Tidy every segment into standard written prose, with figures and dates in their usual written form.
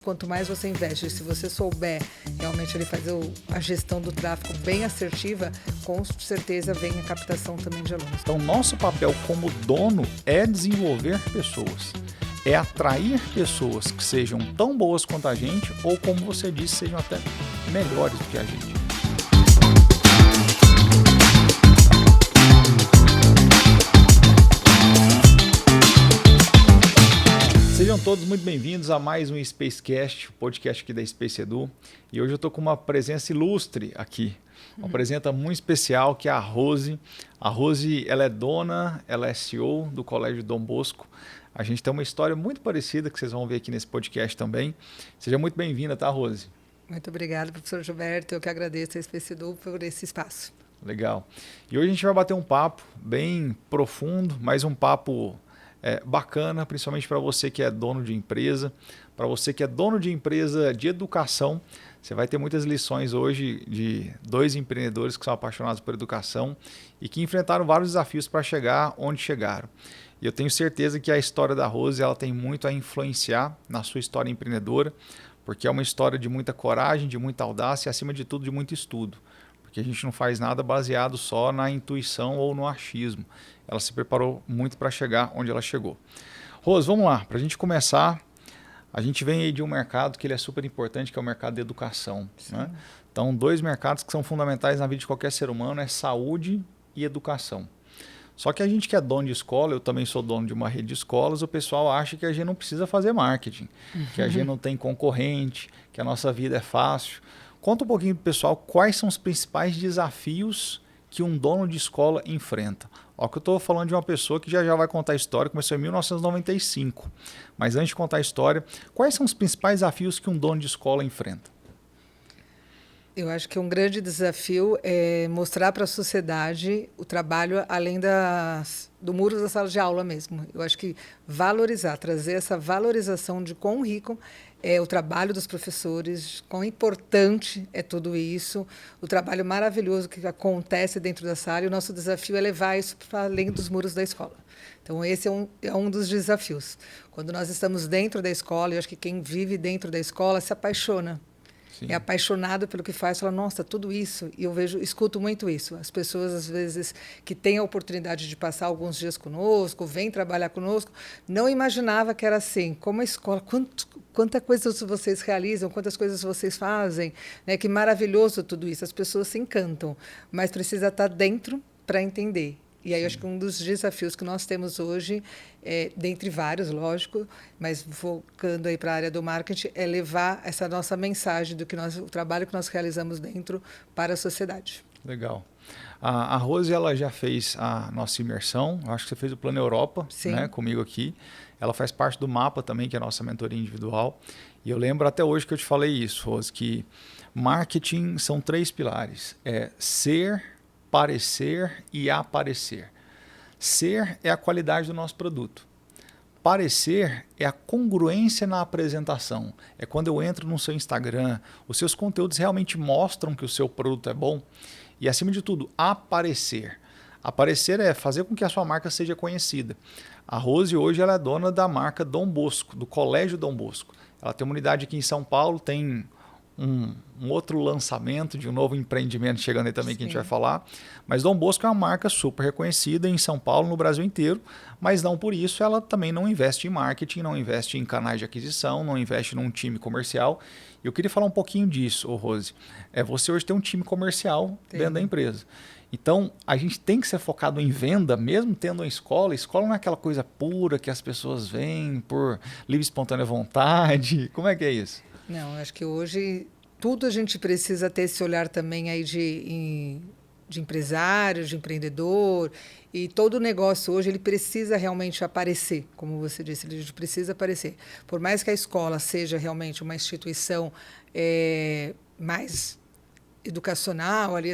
Quanto mais você investe, se você souber realmente ele fazer a gestão do tráfego bem assertiva, com certeza vem a captação também de alunos. Então, nosso papel como dono é desenvolver pessoas, é atrair pessoas que sejam tão boas quanto a gente ou, como você disse, sejam até melhores do que a gente. Sejam todos muito bem-vindos a mais um Spacecast, o podcast aqui da Space Edu. E hoje eu estou com uma presença ilustre aqui, uma presença muito especial, que é a Rose. A Rose, ela é dona, ela é CEO do Colégio Dom Bosco. A gente tem uma história muito parecida que vocês vão ver aqui nesse podcast também. Seja muito bem-vinda, tá, Rose? Muito obrigada, professor Gilberto. Eu que agradeço a Space Edu por esse espaço. Legal. E hoje a gente vai bater um papo bem profundo, mas um papo bacana, principalmente para você que é dono de empresa, para você que é dono de empresa de educação. Você vai ter muitas lições hoje de dois empreendedores que são apaixonados por educação e que enfrentaram vários desafios para chegar onde chegaram. E eu tenho certeza que a história da Rose ela tem muito a influenciar na sua história empreendedora, porque é uma história de muita coragem, de muita audácia e, acima de tudo, de muito estudo. Porque a gente não faz nada baseado só na intuição ou no achismo. Ela se preparou muito para chegar onde ela chegou. Rose, vamos lá. Para a gente começar, a gente vem aí de um mercado que ele é super importante, que é o mercado de educação. Né? Então, dois mercados que são fundamentais na vida de qualquer ser humano é saúde e educação. Só que a gente que é dono de escola, eu também sou dono de uma rede de escolas, o pessoal acha que a gente não precisa fazer marketing, que a gente não tem concorrente, que a nossa vida é fácil. Conta um pouquinho para o pessoal quais são os principais desafios que um dono de escola enfrenta. Ó, que eu estou falando de uma pessoa que já vai contar a história, começou em 1995. Mas antes de contar a história, quais são os principais desafios que um dono de escola enfrenta? Eu acho que um grande desafio é mostrar para a sociedade o trabalho além do muro da sala de aula mesmo. Eu acho que valorizar, trazer essa valorização de quão rico é o trabalho dos professores, quão importante é tudo isso, o trabalho maravilhoso que acontece dentro da sala, e o nosso desafio é levar isso para além dos muros da escola. Então, esse é um dos desafios. Quando nós estamos dentro da escola, eu acho que quem vive dentro da escola se apaixona. Sim. É apaixonado pelo que faz, fala, nossa, tudo isso. E eu escuto muito isso. As pessoas, às vezes, que têm a oportunidade de passar alguns dias conosco, vêm trabalhar conosco, não imaginava que era assim. Como a escola, quantas coisas vocês realizam, quantas coisas vocês fazem, né? Que maravilhoso tudo isso. As pessoas se encantam, mas precisa estar dentro para entender. E aí, eu acho que um dos desafios que nós temos hoje, dentre vários, lógico, mas focando aí para a área do marketing, é levar essa nossa mensagem o trabalho que nós realizamos dentro para a sociedade. Legal. A Rose, ela já fez a nossa imersão, acho que você fez o Plano Europa, né, comigo aqui. Ela faz parte do MAPA também, que é a nossa mentoria individual. E eu lembro até hoje que eu te falei isso, Rose, que marketing são 3 pilares. Ser, parecer e aparecer. Ser é a qualidade do nosso produto. Parecer é a congruência na apresentação. É quando eu entro no seu Instagram, os seus conteúdos realmente mostram que o seu produto é bom. E, acima de tudo, aparecer. Aparecer é fazer com que a sua marca seja conhecida. A Rose hoje ela é dona da marca Dom Bosco, do Colégio Dom Bosco. Ela tem uma unidade aqui em São Paulo, tem um outro lançamento de um novo empreendimento chegando aí também, que a gente vai falar. Mas Dom Bosco é uma marca super reconhecida em São Paulo, no Brasil inteiro, mas não por isso ela também não investe em marketing, não investe em canais de aquisição, não investe num time comercial. E eu queria falar um pouquinho disso, Rose. Você hoje tem um time comercial dentro da empresa. Então, a gente tem que ser focado em venda, mesmo tendo uma escola. Escola não é aquela coisa pura que as pessoas vêm por livre e espontânea vontade. Como é que é isso? Não, acho que hoje tudo a gente precisa ter esse olhar também aí de empresário, de empreendedor, e todo negócio hoje ele precisa realmente aparecer, como você disse, ele precisa aparecer. Por mais que a escola seja realmente uma instituição mais educacional, ali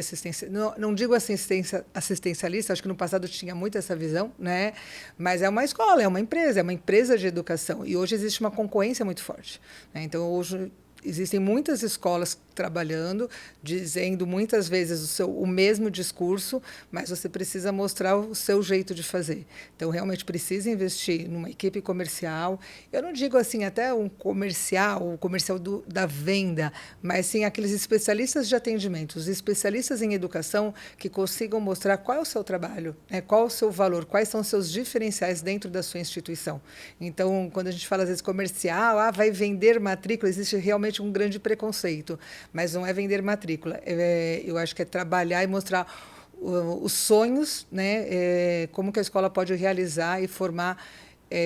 não digo assistencialista, acho que no passado tinha muito essa visão, né? Mas é uma escola, é uma empresa de educação, e hoje existe uma concorrência muito forte, né? Então hoje Existem muitas escolas trabalhando, dizendo muitas vezes o mesmo discurso, mas você precisa mostrar o seu jeito de fazer. Então, realmente precisa investir numa equipe comercial. Eu não digo assim até o comercial da venda, mas sim aqueles especialistas de atendimento, os especialistas em educação que consigam mostrar qual é o seu trabalho, né, qual é o seu valor, quais são os seus diferenciais dentro da sua instituição. Então, quando a gente fala às vezes comercial, vai vender matrícula, existe realmente um grande preconceito. Mas não é vender matrícula. Eu acho que é trabalhar e mostrar os sonhos, né? Como que a escola pode realizar e formar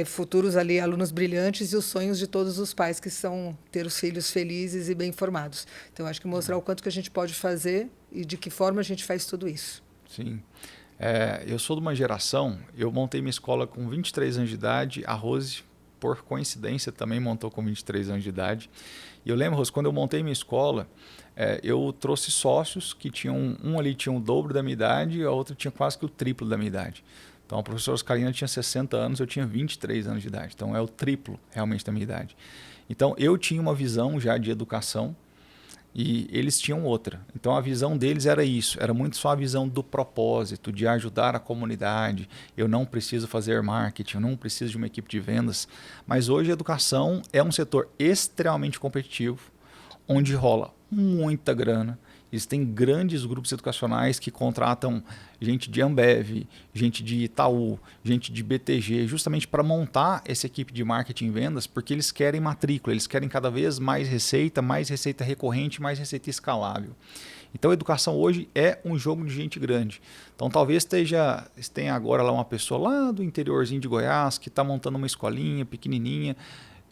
futuros ali alunos brilhantes e os sonhos de todos os pais que são ter os filhos felizes e bem formados. Então, acho que mostrar o quanto que a gente pode fazer e de que forma a gente faz tudo isso. Sim. Eu sou de uma geração, eu montei minha escola com 23 anos de idade, a Rose, por coincidência, também montou com 23 anos de idade. E eu lembro, Rose, quando eu montei minha escola, eu trouxe sócios que tinham, um ali tinha o dobro da minha idade e a outra tinha quase que o triplo da minha idade. Então, a professora Oscarina tinha 60 anos, eu tinha 23 anos de idade. Então, é o triplo realmente da minha idade. Então, eu tinha uma visão já de educação e eles tinham outra. Então, a visão deles era isso, era muito só a visão do propósito, de ajudar a comunidade. Eu não preciso fazer marketing, eu não preciso de uma equipe de vendas. Mas hoje a educação é um setor extremamente competitivo, onde rola muita grana. Existem grandes grupos educacionais que contratam gente de Ambev, gente de Itaú, gente de BTG, justamente para montar essa equipe de marketing e vendas, porque eles querem matrícula, eles querem cada vez mais receita recorrente, mais receita escalável. Então a educação hoje é um jogo de gente grande. Então talvez tenha agora lá uma pessoa lá do interiorzinho de Goiás que está montando uma escolinha pequenininha.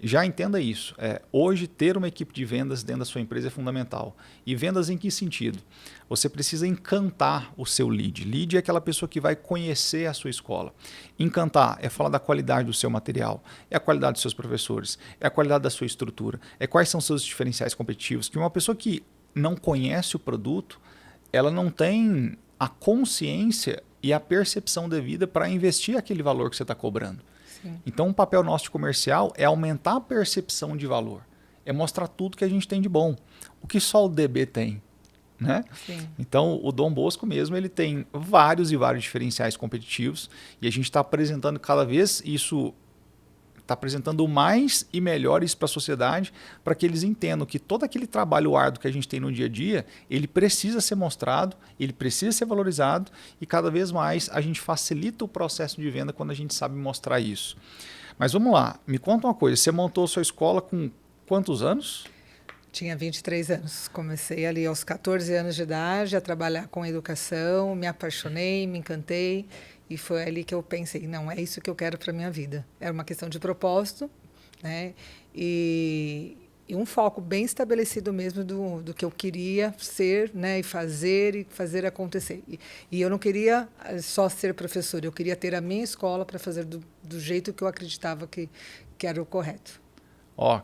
Já entenda isso. Hoje, ter uma equipe de vendas dentro da sua empresa é fundamental. E vendas em que sentido? Você precisa encantar o seu lead. Lead é aquela pessoa que vai conhecer a sua escola. Encantar é falar da qualidade do seu material, é a qualidade dos seus professores, é a qualidade da sua estrutura, é quais são os seus diferenciais competitivos. Que uma pessoa que não conhece o produto, ela não tem a consciência e a percepção devida para investir aquele valor que você está cobrando. Sim. Então, um papel nosso de comercial é aumentar a percepção de valor. É mostrar tudo que a gente tem de bom. O que só o DB tem. Né? Sim. Então, o Dom Bosco mesmo, ele tem vários e vários diferenciais competitivos e a gente está apresentando cada vez isso, está apresentando mais e melhor isso para a sociedade, para que eles entendam que todo aquele trabalho árduo que a gente tem no dia a dia, ele precisa ser mostrado, ele precisa ser valorizado e cada vez mais a gente facilita o processo de venda quando a gente sabe mostrar isso. Mas vamos lá, me conta uma coisa, você montou sua escola com quantos anos? Tinha 23 anos. Comecei ali aos 14 anos de idade a trabalhar com educação, me apaixonei, me encantei. E foi ali que eu pensei, não, é isso que eu quero para a minha vida. Era uma questão de propósito, né? E um foco bem estabelecido mesmo do que eu queria ser, né? E fazer acontecer. E eu não queria só ser professora, eu queria ter a minha escola para fazer do jeito que eu acreditava que era o correto.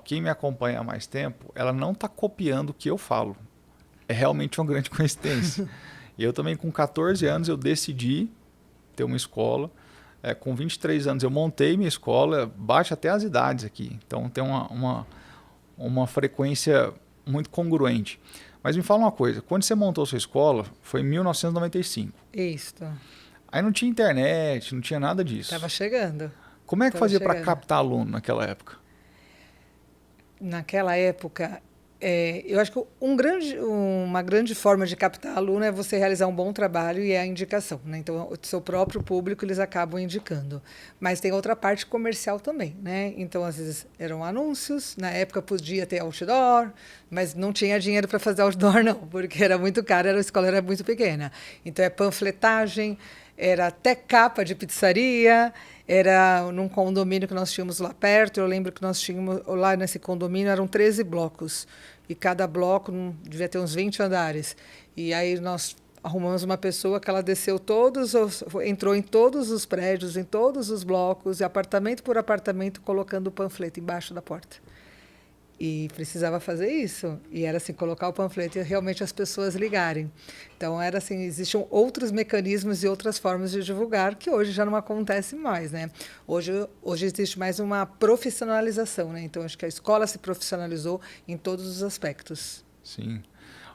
Quem me acompanha há mais tempo, ela não está copiando o que eu falo. É realmente uma grande coincidência. E eu também, com 14 anos, eu decidi ter uma escola. Com 23 anos, eu montei minha escola, baixa até as idades aqui. Então, tem uma frequência muito congruente. Mas me fala uma coisa, quando você montou sua escola, foi em 1995. Isso. Aí não tinha internet, não tinha nada disso. Estava chegando. Como é que fazia para captar aluno naquela época? Naquela época, eu acho que uma grande forma de captar aluno é você realizar um bom trabalho e é a indicação. Né? Então, o seu próprio público, eles acabam indicando. Mas tem outra parte comercial também. Né? Então, às vezes, eram anúncios. Na época, podia ter outdoor, mas não tinha dinheiro para fazer outdoor, não, porque era muito caro, a escola era muito pequena. Então, é panfletagem, era até capa de pizzaria. Era num condomínio que nós tínhamos lá perto. Eu lembro que nós tínhamos, lá nesse condomínio, eram 13 blocos. E cada bloco devia ter uns 20 andares. E aí nós arrumamos uma pessoa que ela desceu entrou em todos os prédios, em todos os blocos, e apartamento por apartamento, colocando o panfleto embaixo da porta. E precisava fazer isso. E era assim, colocar o panfleto e realmente as pessoas ligarem. Então, era assim, existiam outros mecanismos e outras formas de divulgar que hoje já não acontece mais, né? Hoje existe mais uma profissionalização, né? Então, acho que a escola se profissionalizou em todos os aspectos. Sim.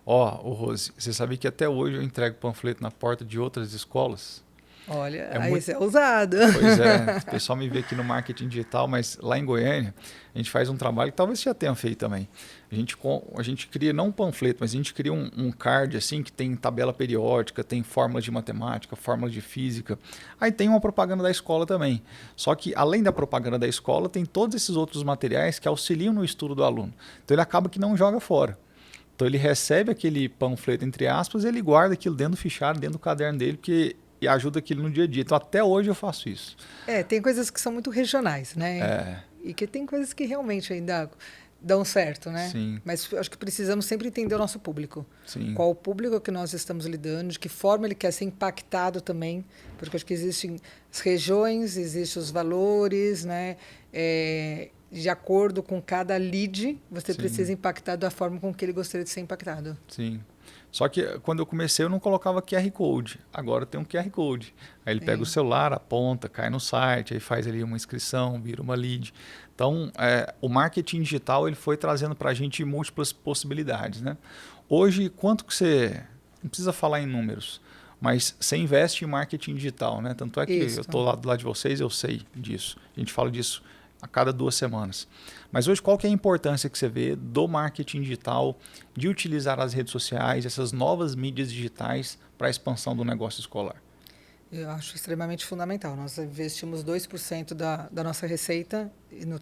Ó, ô Rose, você sabia que até hoje eu entrego panfleto na porta de outras escolas? Olha, É aí muito. isso é ousado. Pois é, o pessoal me vê aqui no marketing digital, mas lá em Goiânia a gente faz um trabalho que talvez você já tenha feito também. A gente cria não um panfleto, mas a gente cria um card assim que tem tabela periódica, tem fórmulas de matemática, fórmulas de física. Aí tem uma propaganda da escola também. Só que além da propaganda da escola, tem todos esses outros materiais que auxiliam no estudo do aluno. Então ele acaba que não joga fora. Então ele recebe aquele panfleto, entre aspas, e ele guarda aquilo dentro do fichário, dentro do caderno dele, porque e ajuda aquilo no dia a dia. Então até hoje eu faço isso. Tem coisas que são muito regionais, né? É, E que tem coisas que realmente ainda dão certo, né? sim, Mas eu acho que precisamos sempre entender o nosso público. sim, Qual o público que nós estamos lidando, de que forma ele quer ser impactado também, porque acho que existem as regiões, existem os valores, né? De acordo com cada lead, você precisa sim, impactar da forma com que ele gostaria de ser impactado. sim. Só que quando eu comecei eu não colocava QR Code. Agora tem um QR Code. Aí ele pega o Sim. celular, aponta, cai no site, aí faz ali uma inscrição, vira uma lead. Então, o marketing digital ele foi trazendo para a gente múltiplas possibilidades, né? Hoje, quanto que você... Não precisa falar em números, mas você investe em marketing digital, né? Tanto é que eu Isso. estou lá do lado de vocês, eu sei disso. A gente fala disso a cada 2 semanas. Mas hoje, qual que é a importância que você vê do marketing digital, de utilizar as redes sociais, essas novas mídias digitais para a expansão do negócio escolar? Eu acho extremamente fundamental. Nós investimos 2% da nossa receita no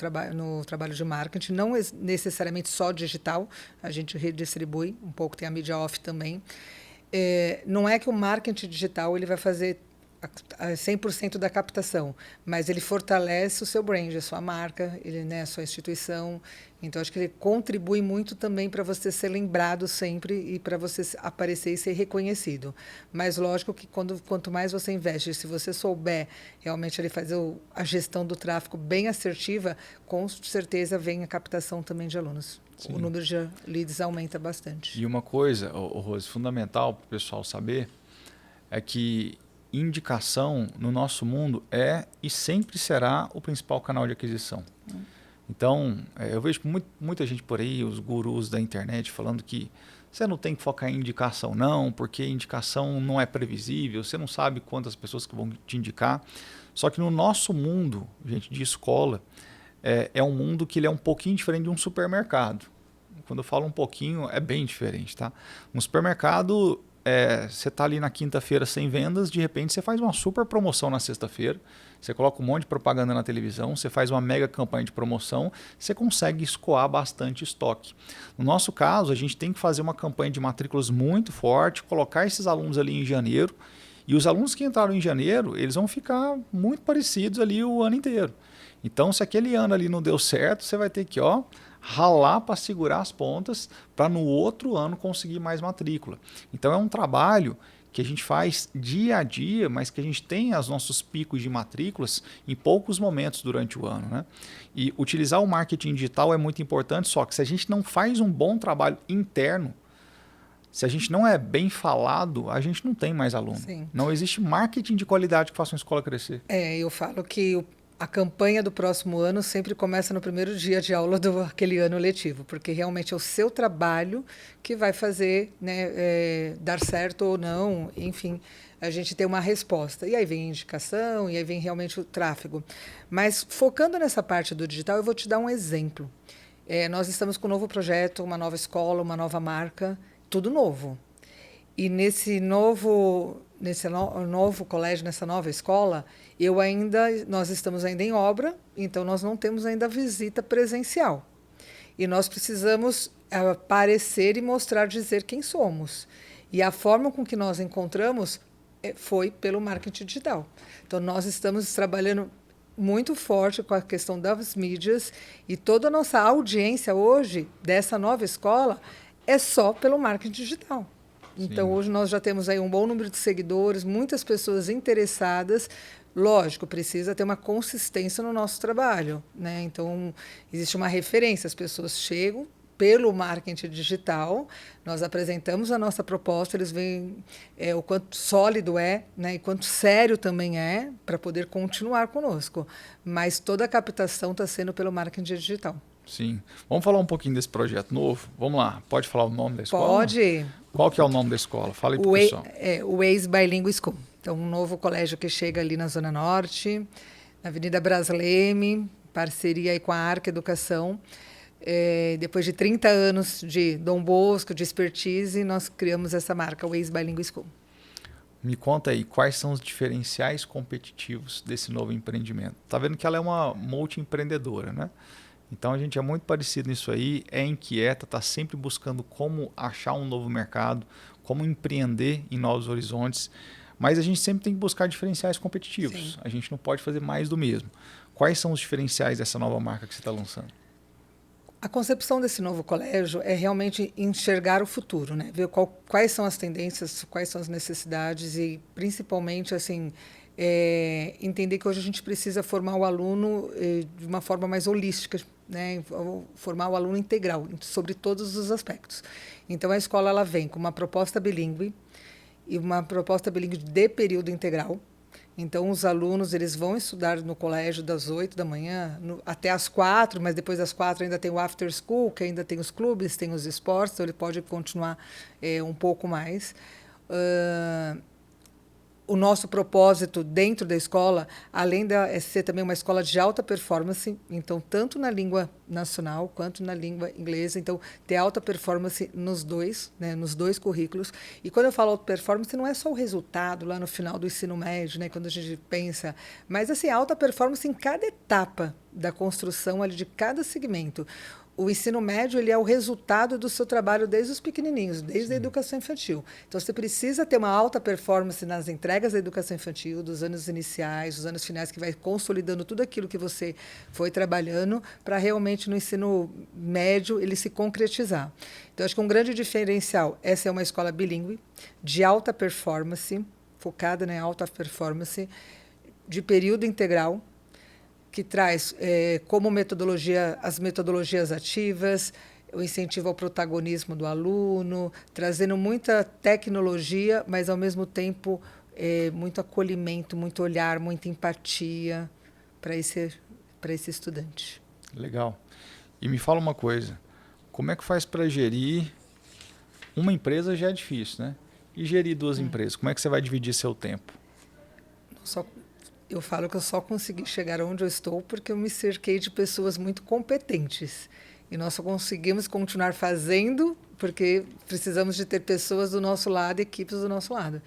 trabalho de marketing, não necessariamente só digital, a gente redistribui um pouco, tem a mídia off também. Não é que o marketing digital ele vai fazer a 100% da captação, mas ele fortalece o seu brand, a sua marca, ele, né, a sua instituição. Então, acho que ele contribui muito também para você ser lembrado sempre e para você aparecer e ser reconhecido. Mas, lógico que quanto mais você investe, se você souber realmente ele fazer a gestão do tráfego bem assertiva, com certeza vem a captação também de alunos. Sim. O número de leads aumenta bastante. E uma coisa, Rose, fundamental para o pessoal saber é que indicação no nosso mundo é e sempre será o principal canal de aquisição. Então, eu vejo muita gente por aí, os gurus da internet, falando que você não tem que focar em indicação não, porque indicação não é previsível, você não sabe quantas pessoas que vão te indicar. Só que no nosso mundo, gente, de escola, é um mundo que ele é um pouquinho diferente de um supermercado. Quando eu falo um pouquinho, é bem diferente, tá? Um supermercado, você está ali na quinta-feira sem vendas, de repente você faz uma super promoção na sexta-feira, você coloca um monte de propaganda na televisão, você faz uma mega campanha de promoção, você consegue escoar bastante estoque. No nosso caso, a gente tem que fazer uma campanha de matrículas muito forte, colocar esses alunos ali em janeiro, e os alunos que entraram em janeiro, eles vão ficar muito parecidos ali o ano inteiro. Então, se aquele ano ali não deu certo, você vai ter que ralar para segurar as pontas para no outro ano conseguir mais matrícula. Então, é um trabalho que a gente faz dia a dia, mas que a gente tem os nossos picos de matrículas em poucos momentos durante o ano, né? E utilizar o marketing digital é muito importante, só que se a gente não faz um bom trabalho interno, se a gente não é bem falado, a gente não tem mais aluno. Sim. Não existe marketing de qualidade que faça uma escola crescer. Eu falo que a campanha do próximo ano sempre começa no primeiro dia de aula daquele ano letivo, porque realmente é o seu trabalho que vai fazer, né, dar certo ou não, enfim, a gente tem uma resposta. E aí vem a indicação, e aí vem realmente o tráfego. Mas focando nessa parte do digital, eu vou te dar um exemplo. Nós estamos com um novo projeto, uma nova escola, uma nova marca, tudo novo. E nesse novo colégio, nessa nova escola, nós estamos ainda em obra, então nós não temos ainda visita presencial. E nós precisamos aparecer e mostrar, dizer quem somos. E a forma com que nós encontramos foi pelo marketing digital. Então, nós estamos trabalhando muito forte com a questão das mídias e toda a nossa audiência hoje dessa nova escola é só pelo marketing digital. Então, hoje nós já temos aí um bom número de seguidores, muitas pessoas interessadas. Lógico, precisa ter uma consistência no nosso trabalho, né? Então, existe uma referência, as pessoas chegam pelo marketing digital, nós apresentamos a nossa proposta, eles veem o quanto sólido é, né, e quanto sério também é, para poder continuar conosco. Mas toda a captação está sendo pelo marketing digital. Sim. Vamos falar um pouquinho desse projeto novo? Vamos lá. Pode falar o nome da escola? Pode. Qual que é o nome da escola? Fala aí para o pessoal. O Waze Bilingual School. Então, um novo colégio que chega ali na Zona Norte, na Avenida Brasleme, parceria aí com a Arca Educação. Depois de 30 anos de Dom Bosco, de expertise, nós criamos essa marca, o Waze Bilingual School. Me conta aí, quais são os diferenciais competitivos desse novo empreendimento? Tá vendo que ela é uma multi-empreendedora, né? Então a gente é muito parecido nisso aí, é inquieta, está sempre buscando como achar um novo mercado, como empreender em novos horizontes, mas a gente sempre tem que buscar diferenciais competitivos. Sim. A gente não pode fazer mais do mesmo. Quais são os diferenciais dessa nova marca que você está lançando? A concepção desse novo colégio é realmente enxergar o futuro, né? Ver quais são as tendências, quais são as necessidades e, principalmente, assim, entender que hoje a gente precisa formar o aluno de uma forma mais holística, né? Formar o aluno integral, sobre todos os aspectos. Então, a escola ela vem com uma proposta bilíngue e uma proposta bilíngue de período integral. Então, os alunos eles vão estudar no colégio das 8 da manhã até as 4, mas depois das 4 ainda tem o after school, que ainda tem os clubes, tem os esportes, então ele pode continuar um pouco mais. O nosso propósito dentro da escola, além de ser também uma escola de alta performance, então, tanto na língua nacional quanto na língua inglesa, então, ter alta performance nos dois, né, nos dois currículos. E quando eu falo alta performance, não é só o resultado lá no final do ensino médio, né, quando a gente pensa, mas assim, alta performance em cada etapa da construção ali de cada segmento. O ensino médio ele é o resultado do seu trabalho desde os pequenininhos, desde a educação infantil. Então, você precisa ter uma alta performance nas entregas da educação infantil, dos anos iniciais, dos anos finais, que vai consolidando tudo aquilo que você foi trabalhando para realmente no ensino médio ele se concretizar. Então, acho que um grande diferencial, essa é uma escola bilíngue, de alta performance, focada em alta performance, de período integral, que traz como metodologia as metodologias ativas, o incentivo ao protagonismo do aluno, trazendo muita tecnologia, mas, ao mesmo tempo, muito acolhimento, muito olhar, muita empatia para esse estudante. Legal. E me fala uma coisa, como é que faz para gerir uma empresa? Já é difícil, né? E gerir duas empresas, como é que você vai dividir seu tempo? Eu falo que eu só consegui chegar onde eu estou porque eu me cerquei de pessoas muito competentes. E nós só conseguimos continuar fazendo porque precisamos de ter pessoas do nosso lado, equipes do nosso lado.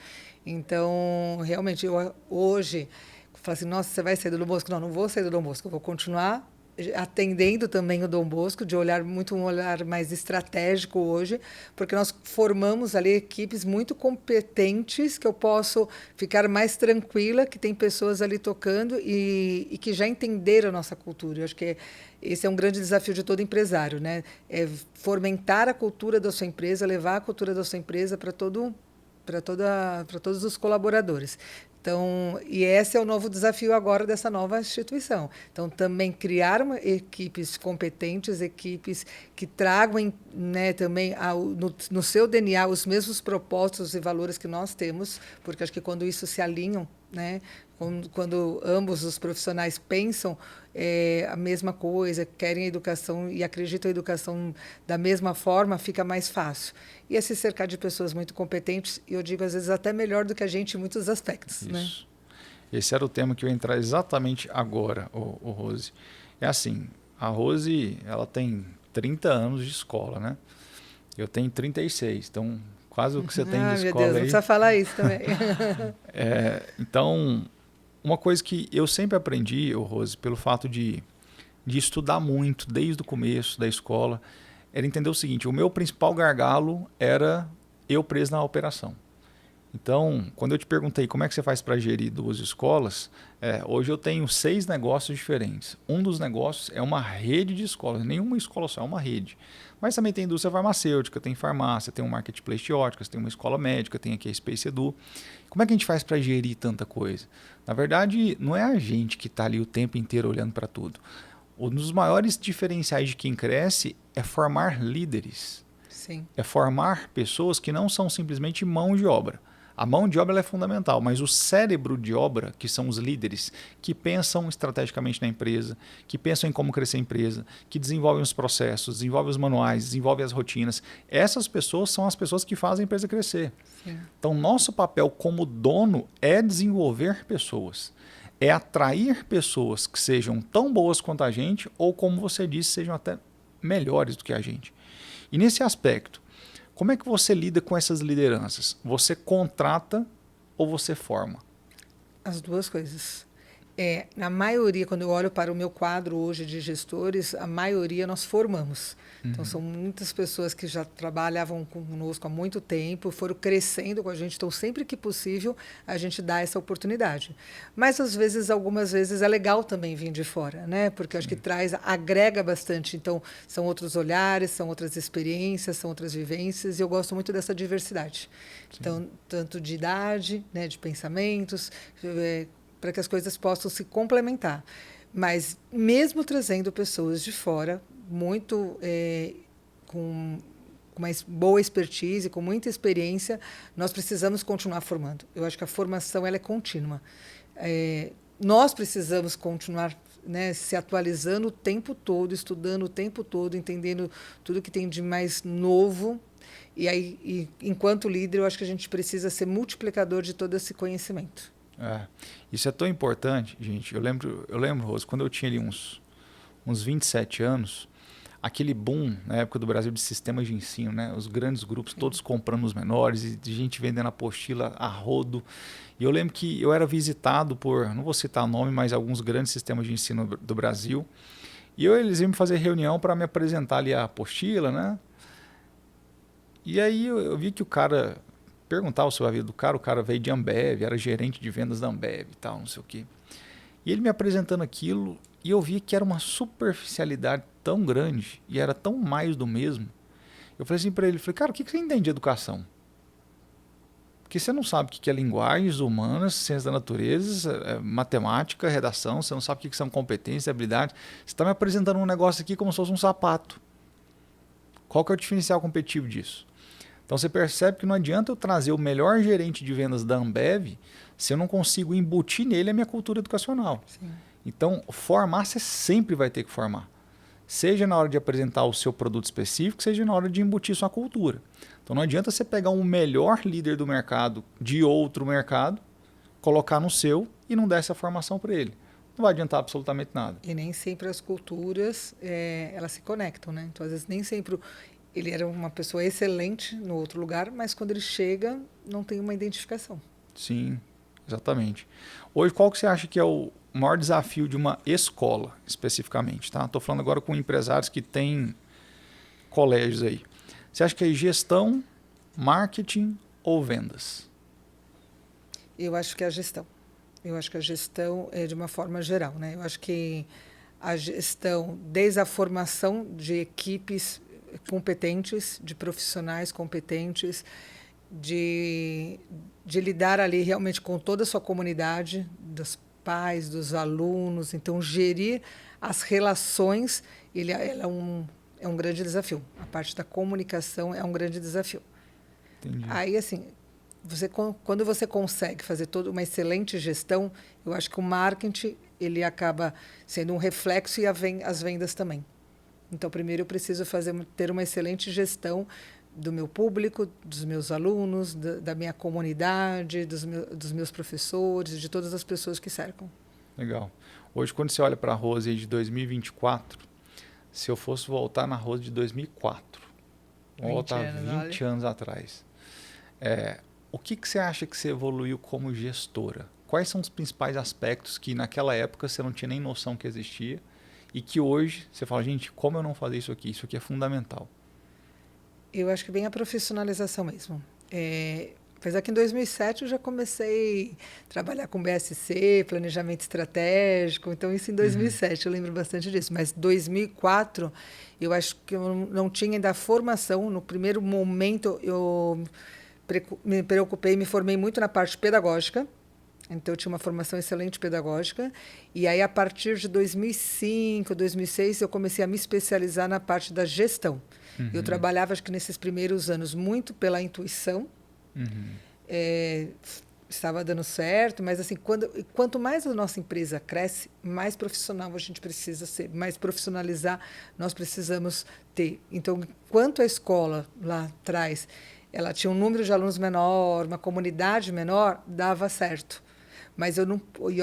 Então, realmente, eu hoje falo assim, nossa, você vai sair do Dom Bosco? Não, não vou sair do Dom Bosco, eu vou continuar atendendo também o Dom Bosco, de olhar muito um olhar mais estratégico hoje, porque nós formamos ali equipes muito competentes que eu posso ficar mais tranquila, que tem pessoas ali tocando e que já entenderam a nossa cultura. Eu acho que esse é um grande desafio de todo empresário, né? É fomentar a cultura da sua empresa, levar a cultura da sua empresa para todos os colaboradores. Então, e esse é o novo desafio agora dessa nova instituição. Então, também criar equipes competentes, equipes que tragam, né, também no seu DNA os mesmos propósitos e valores que nós temos, porque acho que quando isso se alinham, né, quando ambos os profissionais pensam a mesma coisa, querem a educação e acreditam a educação da mesma forma, fica mais fácil. E é se cercar de pessoas muito competentes, e eu digo às vezes até melhor do que a gente em muitos aspectos. Isso. Né? Esse era o tema que eu ia entrar exatamente agora, o Rose. É assim, a Rose ela tem 30 anos de escola, né? Eu tenho 36, então quase o que você tem de escola. Meu Deus, aí. Não precisa falar isso também. Então, uma coisa que eu sempre aprendi, Rose, pelo fato de estudar muito desde o começo da escola, era entender o seguinte, o meu principal gargalo era eu preso na operação. Então, quando eu te perguntei como é que você faz para gerir 2 escolas, hoje eu tenho 6 negócios diferentes. Um dos negócios é uma rede de escolas, nenhuma escola só, é uma rede. Mas também tem indústria farmacêutica, tem farmácia, tem um marketplace de óticas, tem uma escola médica, tem aqui a Space Edu. Como é que a gente faz para gerir tanta coisa? Na verdade, não é a gente que está ali o tempo inteiro olhando para tudo. Um dos maiores diferenciais de quem cresce é formar líderes. Sim. É formar pessoas que não são simplesmente mão de obra. A mão de obra ela é fundamental, mas o cérebro de obra, que são os líderes, que pensam estrategicamente na empresa, que pensam em como crescer a empresa, que desenvolvem os processos, desenvolvem os manuais, desenvolvem as rotinas, essas pessoas são as pessoas que fazem a empresa crescer. Sim. Então, nosso papel como dono é desenvolver pessoas, é atrair pessoas que sejam tão boas quanto a gente ou, como você disse, sejam até melhores do que a gente. E nesse aspecto, como é que você lida com essas lideranças? Você contrata ou você forma? As duas coisas. Na maioria, quando eu olho para o meu quadro hoje de gestores, a maioria nós formamos. Então, são muitas pessoas que já trabalhavam conosco há muito tempo, foram crescendo com a gente. Então, sempre que possível, a gente dá essa oportunidade. Mas, às vezes, algumas vezes, é legal também vir de fora, né? Porque eu acho que agrega bastante. Então, são outros olhares, são outras experiências, são outras vivências. E eu gosto muito dessa diversidade. Sim. Então, tanto de idade, né, de pensamentos, para que as coisas possam se complementar. Mas, mesmo trazendo pessoas de fora, muito com uma boa expertise, com muita experiência, nós precisamos continuar formando. Eu acho que a formação ela é contínua. Nós precisamos continuar, né, se atualizando o tempo todo, estudando o tempo todo, entendendo tudo que tem de mais novo. Enquanto líder, eu acho que a gente precisa ser multiplicador de todo esse conhecimento. Isso é tão importante, gente. Eu lembro, Rose, quando eu tinha ali uns 27 anos, aquele boom na época do Brasil de sistemas de ensino, né? Os grandes grupos todos comprando os menores e de gente vendendo apostila a rodo. E eu lembro que eu era visitado por, não vou citar o nome, mas alguns grandes sistemas de ensino do Brasil. E eles iam me fazer reunião para me apresentar ali a apostila, né? E aí eu vi que o cara perguntava sobre a vida do cara, o cara veio de Ambev, era gerente de vendas da Ambev e tal, não sei o quê. E ele me apresentando aquilo, e eu vi que era uma superficialidade tão grande, e era tão mais do mesmo. Eu falei assim para ele, cara, o que você entende de educação? Porque você não sabe o que é linguagens humanas, ciências da natureza, matemática, redação, você não sabe o que são competências, habilidades. Você está me apresentando um negócio aqui como se fosse um sapato. Qual que é o diferencial competitivo disso? Então você percebe que não adianta eu trazer o melhor gerente de vendas da Ambev se eu não consigo embutir nele a minha cultura educacional. Sim. Então, formar você sempre vai ter que formar. Seja na hora de apresentar o seu produto específico, seja na hora de embutir sua cultura. Então não adianta você pegar um melhor líder do mercado de outro mercado, colocar no seu e não dar essa formação para ele. Não vai adiantar absolutamente nada. E nem sempre as culturas elas se conectam, né? Então, às vezes, nem sempre ele era uma pessoa excelente no outro lugar, mas quando ele chega, não tem uma identificação. Sim, exatamente. Hoje, qual que você acha que é o maior desafio de uma escola, especificamente? Tá? Estou falando agora com empresários que têm colégios aí. Você acha que é gestão, marketing ou vendas? Eu acho que é a gestão. Eu acho que a gestão é de uma forma geral, né? Eu acho que a gestão, desde a formação de equipes competentes, de profissionais competentes, de lidar ali realmente com toda a sua comunidade, dos pais, dos alunos. Então, gerir as relações, ela é um grande desafio. A parte da comunicação é um grande desafio. Entendi. Aí, assim, quando você consegue fazer toda uma excelente gestão, eu acho que o marketing ele acaba sendo um reflexo e as vendas também. Então, primeiro eu preciso ter uma excelente gestão do meu público, dos meus alunos, da minha comunidade, dos meus professores, de todas as pessoas que cercam. Legal. Hoje, quando você olha para a Rose de 2024, se eu fosse voltar na Rose de 2004, vou voltar 20 anos atrás, o que você acha que você evoluiu como gestora? Quais são os principais aspectos que naquela época você não tinha nem noção que existia e que hoje você fala, gente, como eu não fazer isso aqui? Isso aqui é fundamental. Eu acho que bem a profissionalização mesmo. Apesar que em 2007 eu já comecei a trabalhar com BSC, planejamento estratégico, então isso em 2007, eu lembro bastante disso. Mas 2004, eu acho que eu não tinha ainda a formação. No primeiro momento, eu me preocupei, me formei muito na parte pedagógica, então eu tinha uma formação excelente pedagógica. E aí, a partir de 2005, 2006, eu comecei a me especializar na parte da gestão. Eu trabalhava, acho que nesses primeiros anos, muito pela intuição. Estava dando certo, mas assim, quanto mais a nossa empresa cresce, mais profissional a gente precisa ser, mais profissionalizar nós precisamos ter. Então, enquanto a escola lá atrás ela tinha um número de alunos menor, uma comunidade menor, dava certo. Mas eu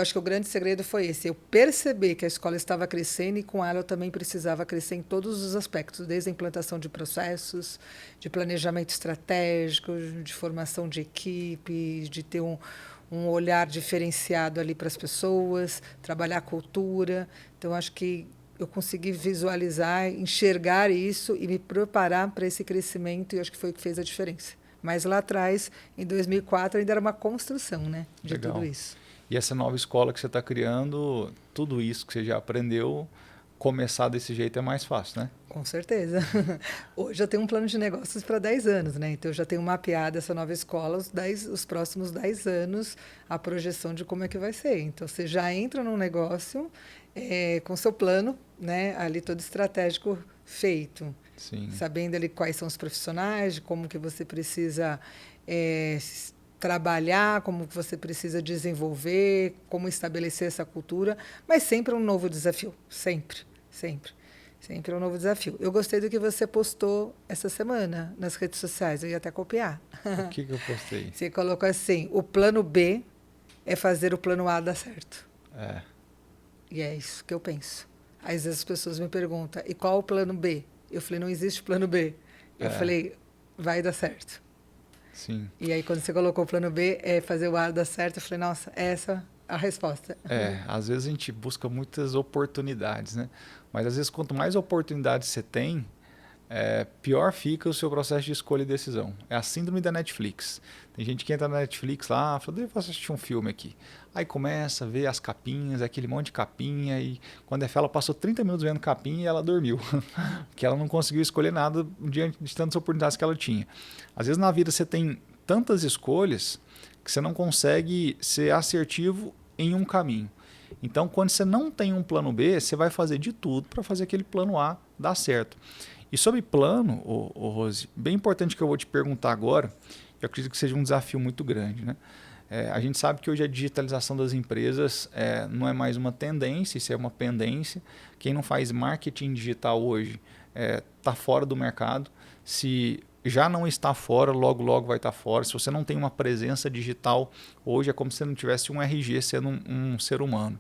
acho que o grande segredo foi esse, eu perceber que a escola estava crescendo e com ela eu também precisava crescer em todos os aspectos, desde a implantação de processos, de planejamento estratégico, de formação de equipe, de ter um olhar diferenciado ali para as pessoas, trabalhar a cultura. Então, acho que eu consegui visualizar, enxergar isso e me preparar para esse crescimento, e acho que foi o que fez a diferença. Mas lá atrás, em 2004, ainda era uma construção, né, de Legal. tudo isso. E essa nova escola que você está criando, tudo isso que você já aprendeu, começar desse jeito é mais fácil, né? Com certeza. Hoje eu tenho um plano de negócios para 10 anos, né? Então eu já tenho mapeado essa nova escola, os próximos 10 anos, a projeção de como é que vai ser. Então você já entra num negócio com seu plano, né? Ali todo estratégico feito. Sim. Sabendo ali quais são os profissionais, de como que você precisa trabalhar, como que você precisa desenvolver, como estabelecer essa cultura, mas sempre um novo desafio, sempre, sempre. Sempre um novo desafio. Eu gostei do que você postou essa semana nas redes sociais, eu ia até copiar. O que eu postei? Você colocou assim, o plano B é fazer o plano A dar certo. É. E é isso que eu penso. Às vezes as pessoas me perguntam, e qual o plano B? Eu falei, não existe plano B. Eu falei, vai dar certo. Sim. E aí, quando você colocou o plano B, é fazer o A dar certo, eu falei, nossa, essa é a resposta. Às vezes a gente busca muitas oportunidades, né? Mas às vezes quanto mais oportunidades você tem, pior fica o seu processo de escolha e decisão. É a síndrome da Netflix. Tem gente que entra na Netflix lá, fala, deixa eu assistir um filme aqui. Aí começa a ver as capinhas, aquele monte de capinha, e quando é fé, ela passou 30 minutos vendo capinha e ela dormiu. Porque ela não conseguiu escolher nada diante de tantas oportunidades que ela tinha. Às vezes na vida você tem tantas escolhas que você não consegue ser assertivo em um caminho. Então, quando você não tem um plano B, você vai fazer de tudo para fazer aquele plano A dar certo. E sobre plano, Rose, bem importante que eu vou te perguntar agora, eu acredito que seja um desafio muito grande, né? A gente sabe que hoje a digitalização das empresas não é mais uma tendência, isso é uma pendência. Quem não faz marketing digital hoje está fora do mercado. Se já não está fora, logo, logo vai estar fora. Se você não tem uma presença digital, hoje é como se você não tivesse um RG sendo um ser humano.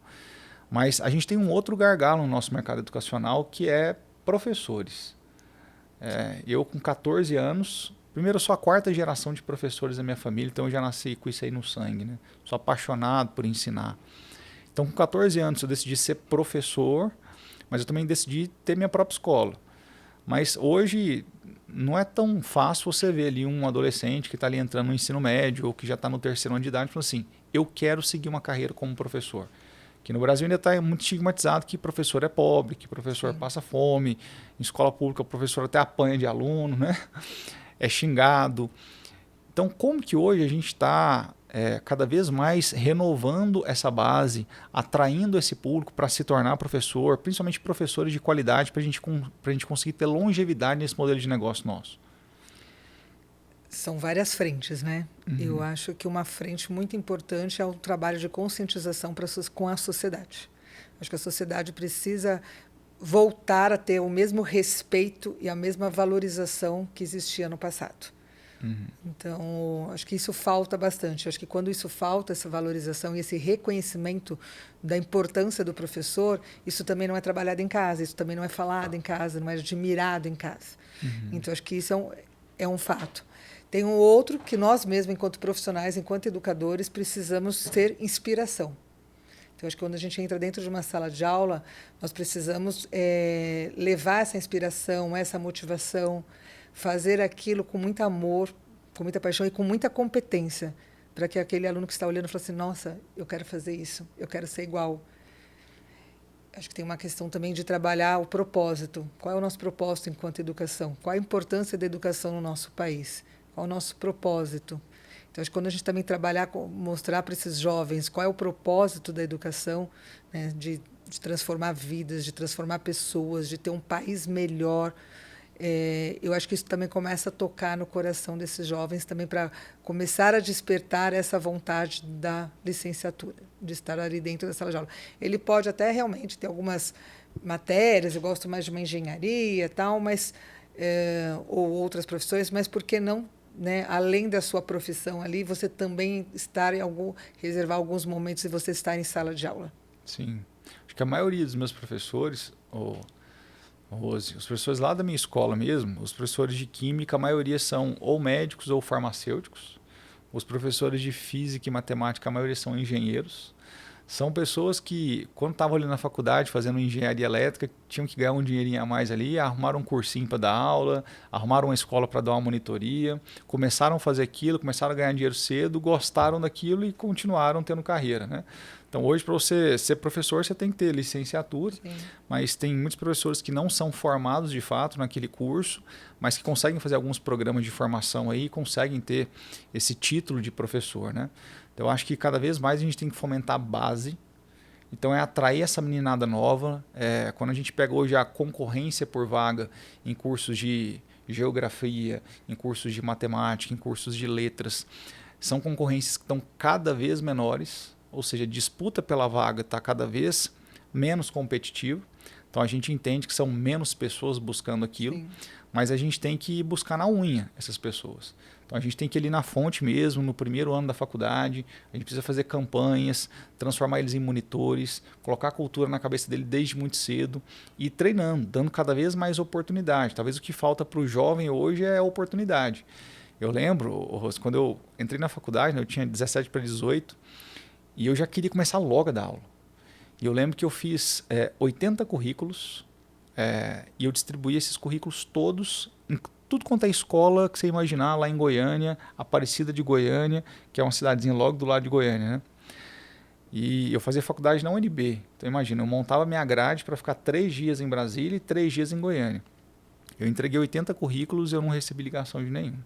Mas a gente tem um outro gargalo no nosso mercado educacional, que é professores. Eu, com 14 anos, primeiro eu sou a quarta geração de professores da minha família, então eu já nasci com isso aí no sangue, né? Sou apaixonado por ensinar. Então, com 14 anos, eu decidi ser professor, mas eu também decidi ter minha própria escola. Mas hoje não é tão fácil você ver ali um adolescente que está ali entrando no ensino médio ou que já está no terceiro ano de idade e fala assim, eu quero seguir uma carreira como professor. Que no Brasil ainda está muito estigmatizado que professor é pobre, que professor passa fome, em escola pública o professor até apanha de aluno, né? É xingado. Então, como que hoje a gente está cada vez mais renovando essa base, atraindo esse público para se tornar professor, principalmente professores de qualidade, para a gente conseguir ter longevidade nesse modelo de negócio nosso? São várias frentes, né? Eu acho que uma frente muito importante é o trabalho de conscientização com a sociedade. Acho que a sociedade precisa voltar a ter o mesmo respeito e a mesma valorização que existia no passado. Então, acho que isso falta bastante. Acho que quando isso falta, essa valorização e esse reconhecimento da importância do professor, isso também não é trabalhado em casa, isso também não é falado em casa, não é admirado em casa. Então, acho que isso é um fato. Tem um outro que nós mesmos, enquanto profissionais, enquanto educadores, precisamos ter inspiração. Então, acho que quando a gente entra dentro de uma sala de aula, nós precisamos levar essa inspiração, essa motivação, fazer aquilo com muito amor, com muita paixão e com muita competência, para que aquele aluno que está olhando fale assim, nossa, eu quero fazer isso, eu quero ser igual. Acho que tem uma questão também de trabalhar o propósito. Qual é o nosso propósito enquanto educação? Qual a importância da educação no nosso país? Qual é o nosso propósito? Então, acho que quando a gente também trabalhar, mostrar para esses jovens qual é o propósito da educação, né, de transformar vidas, de transformar pessoas, de ter um país melhor, eu acho que isso também começa a tocar no coração desses jovens também para começar a despertar essa vontade da licenciatura, de estar ali dentro da sala de aula. Ele pode até realmente ter algumas matérias, eu gosto mais de uma engenharia e tal, mas ou outras profissões, mas por que não, né, além da sua profissão ali, você também estar reservar alguns momentos e você estar em sala de aula? Sim. Acho que a maioria dos meus professores, Rose, os professores lá da minha escola mesmo, os professores de química, a maioria são ou médicos ou farmacêuticos. Os professores de física e matemática, a maioria são engenheiros. São pessoas que, quando estavam ali na faculdade fazendo engenharia elétrica, tinham que ganhar um dinheirinho a mais ali, arrumaram um cursinho para dar aula, arrumaram uma escola para dar uma monitoria, começaram a fazer aquilo, começaram a ganhar dinheiro cedo, gostaram daquilo e continuaram tendo carreira, né? Então, hoje, para você ser professor, você tem que ter licenciatura, sim, mas tem muitos professores que não são formados de fato naquele curso, mas que conseguem fazer alguns programas de formação aí e conseguem ter esse título de professor, né? Então, eu acho que cada vez mais a gente tem que fomentar a base. Então, é atrair essa meninada nova. Quando a gente pega hoje a concorrência por vaga em cursos de geografia, em cursos de matemática, em cursos de letras, são concorrências que estão cada vez menores, ou seja, a disputa pela vaga está cada vez menos competitiva. Então, a gente entende que são menos pessoas buscando aquilo, sim, mas a gente tem que buscar na unha essas pessoas. Então, a gente tem que ir ali na fonte mesmo, no primeiro ano da faculdade, a gente precisa fazer campanhas, transformar eles em monitores, colocar a cultura na cabeça dele desde muito cedo e ir treinando, dando cada vez mais oportunidade. Talvez o que falta para o jovem hoje é oportunidade. Eu lembro, Rose, quando eu entrei na faculdade, né, eu tinha 17 para 18, e eu já queria começar logo a dar aula. E eu lembro que eu fiz 80 currículos e eu distribuí esses currículos todos em tudo quanto é escola que você imaginar lá em Goiânia, Aparecida de Goiânia, que é uma cidadezinha logo do lado de Goiânia, né? E eu fazia faculdade na UNB. Então imagina, eu montava minha grade para ficar 3 dias em Brasília e 3 dias em Goiânia. Eu entreguei 80 currículos e eu não recebi ligação de nenhum.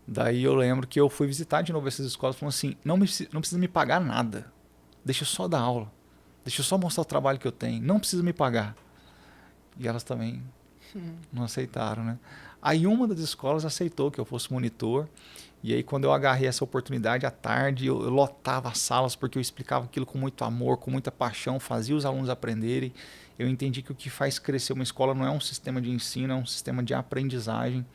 Daí eu lembro que eu fui visitar de novo essas escolas e falando assim, não precisa me pagar nada. Deixa eu só dar aula. Deixa eu só mostrar o trabalho que eu tenho. Não precisa me pagar. E elas também não aceitaram, né? Aí uma das escolas aceitou que eu fosse monitor. E aí quando eu agarrei essa oportunidade à tarde, eu lotava as salas porque eu explicava aquilo com muito amor, com muita paixão, fazia os alunos aprenderem. Eu entendi que o que faz crescer uma escola não é um sistema de ensino, é um sistema de aprendizagem.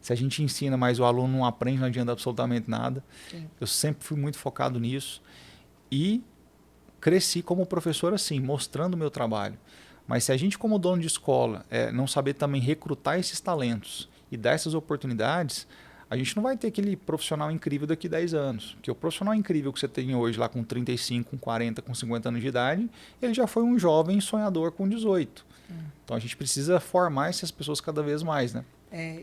Se a gente ensina, mas o aluno não aprende, não adianta absolutamente nada. Sim. Eu sempre fui muito focado nisso. E cresci como professor assim, mostrando o meu trabalho. Mas se a gente, como dono de escola, não saber também recrutar esses talentos e dar essas oportunidades, a gente não vai ter aquele profissional incrível daqui a 10 anos. Porque o profissional incrível que você tem hoje, lá com 35, com 40, com 50 anos de idade, ele já foi um jovem sonhador com 18. Então a gente precisa formar essas pessoas cada vez mais, né?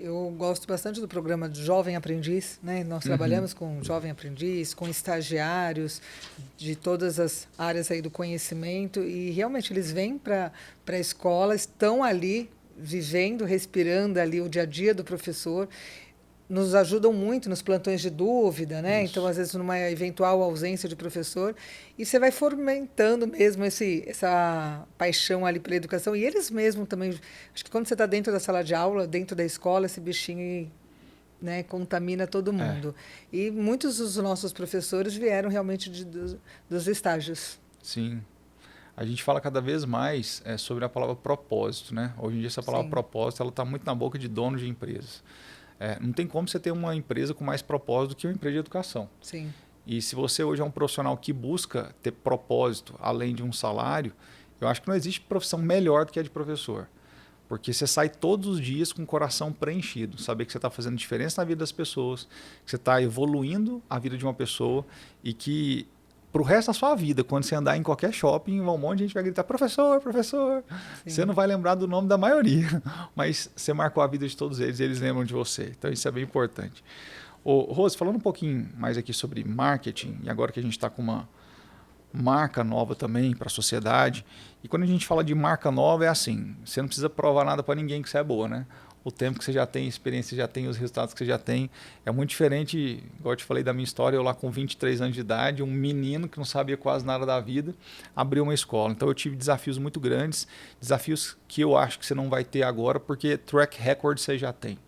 Eu gosto bastante do programa de Jovem Aprendiz, né? Nós trabalhamos com Jovem Aprendiz, com estagiários de todas as áreas aí do conhecimento e realmente eles vêm para a escola, estão ali vivendo, respirando ali o dia a dia do professor, nos ajudam muito nos plantões de dúvida, né? Isso. Então, às vezes, numa eventual ausência de professor, e você vai fomentando mesmo essa paixão ali pela educação. E eles mesmos também, acho que quando você está dentro da sala de aula, dentro da escola, esse bichinho, né, contamina todo mundo. E muitos dos nossos professores vieram realmente dos estágios. Sim. A gente fala cada vez mais sobre a palavra propósito, né? Hoje em dia, essa palavra propósito ela está muito na boca de donos de empresas. Não tem como você ter uma empresa com mais propósito do que uma empresa de educação. Sim. E se você hoje é um profissional que busca ter propósito além de um salário, eu acho que não existe profissão melhor do que a de professor. Porque você sai todos os dias com o coração preenchido. Saber que você está fazendo diferença na vida das pessoas, que você está evoluindo a vida de uma pessoa e que pro resto da sua vida. Quando você andar em qualquer shopping, um monte de gente vai gritar, professor, professor. Sim. Você não vai lembrar do nome da maioria, mas você marcou a vida de todos eles e eles lembram de você. Então isso é bem importante. Ô, Rose, falando um pouquinho mais aqui sobre marketing, e agora que a gente está com uma marca nova também para a sociedade, e quando a gente fala de marca nova é assim, você não precisa provar nada para ninguém que você é boa, né? O tempo que você já tem, a experiência que você já tem, os resultados que você já tem. É muito diferente, igual eu te falei da minha história, eu lá com 23 anos de idade, um menino que não sabia quase nada da vida, abriu uma escola. Então eu tive desafios muito grandes, desafios que eu acho que você não vai ter agora, porque track record você já tem.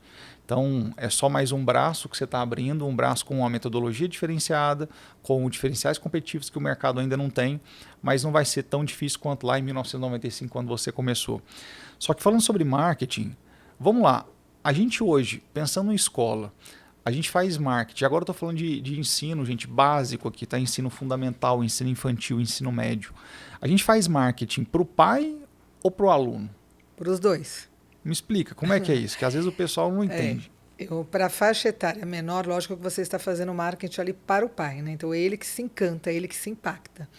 Então é só mais um braço que você está abrindo, um braço com uma metodologia diferenciada, com diferenciais competitivos que o mercado ainda não tem, mas não vai ser tão difícil quanto lá em 1995, quando você começou. Só que falando sobre marketing, vamos lá, a gente hoje, pensando em escola, a gente faz marketing, agora eu estou falando de ensino, gente, básico aqui, tá? Ensino fundamental, ensino infantil, ensino médio. A gente faz marketing para o pai ou para o aluno? Para os dois. Me explica, como é que é isso? Que às vezes o pessoal não entende. Para a faixa etária menor, lógico que você está fazendo marketing ali para o pai, né? Então é ele que se encanta, é ele que se impacta.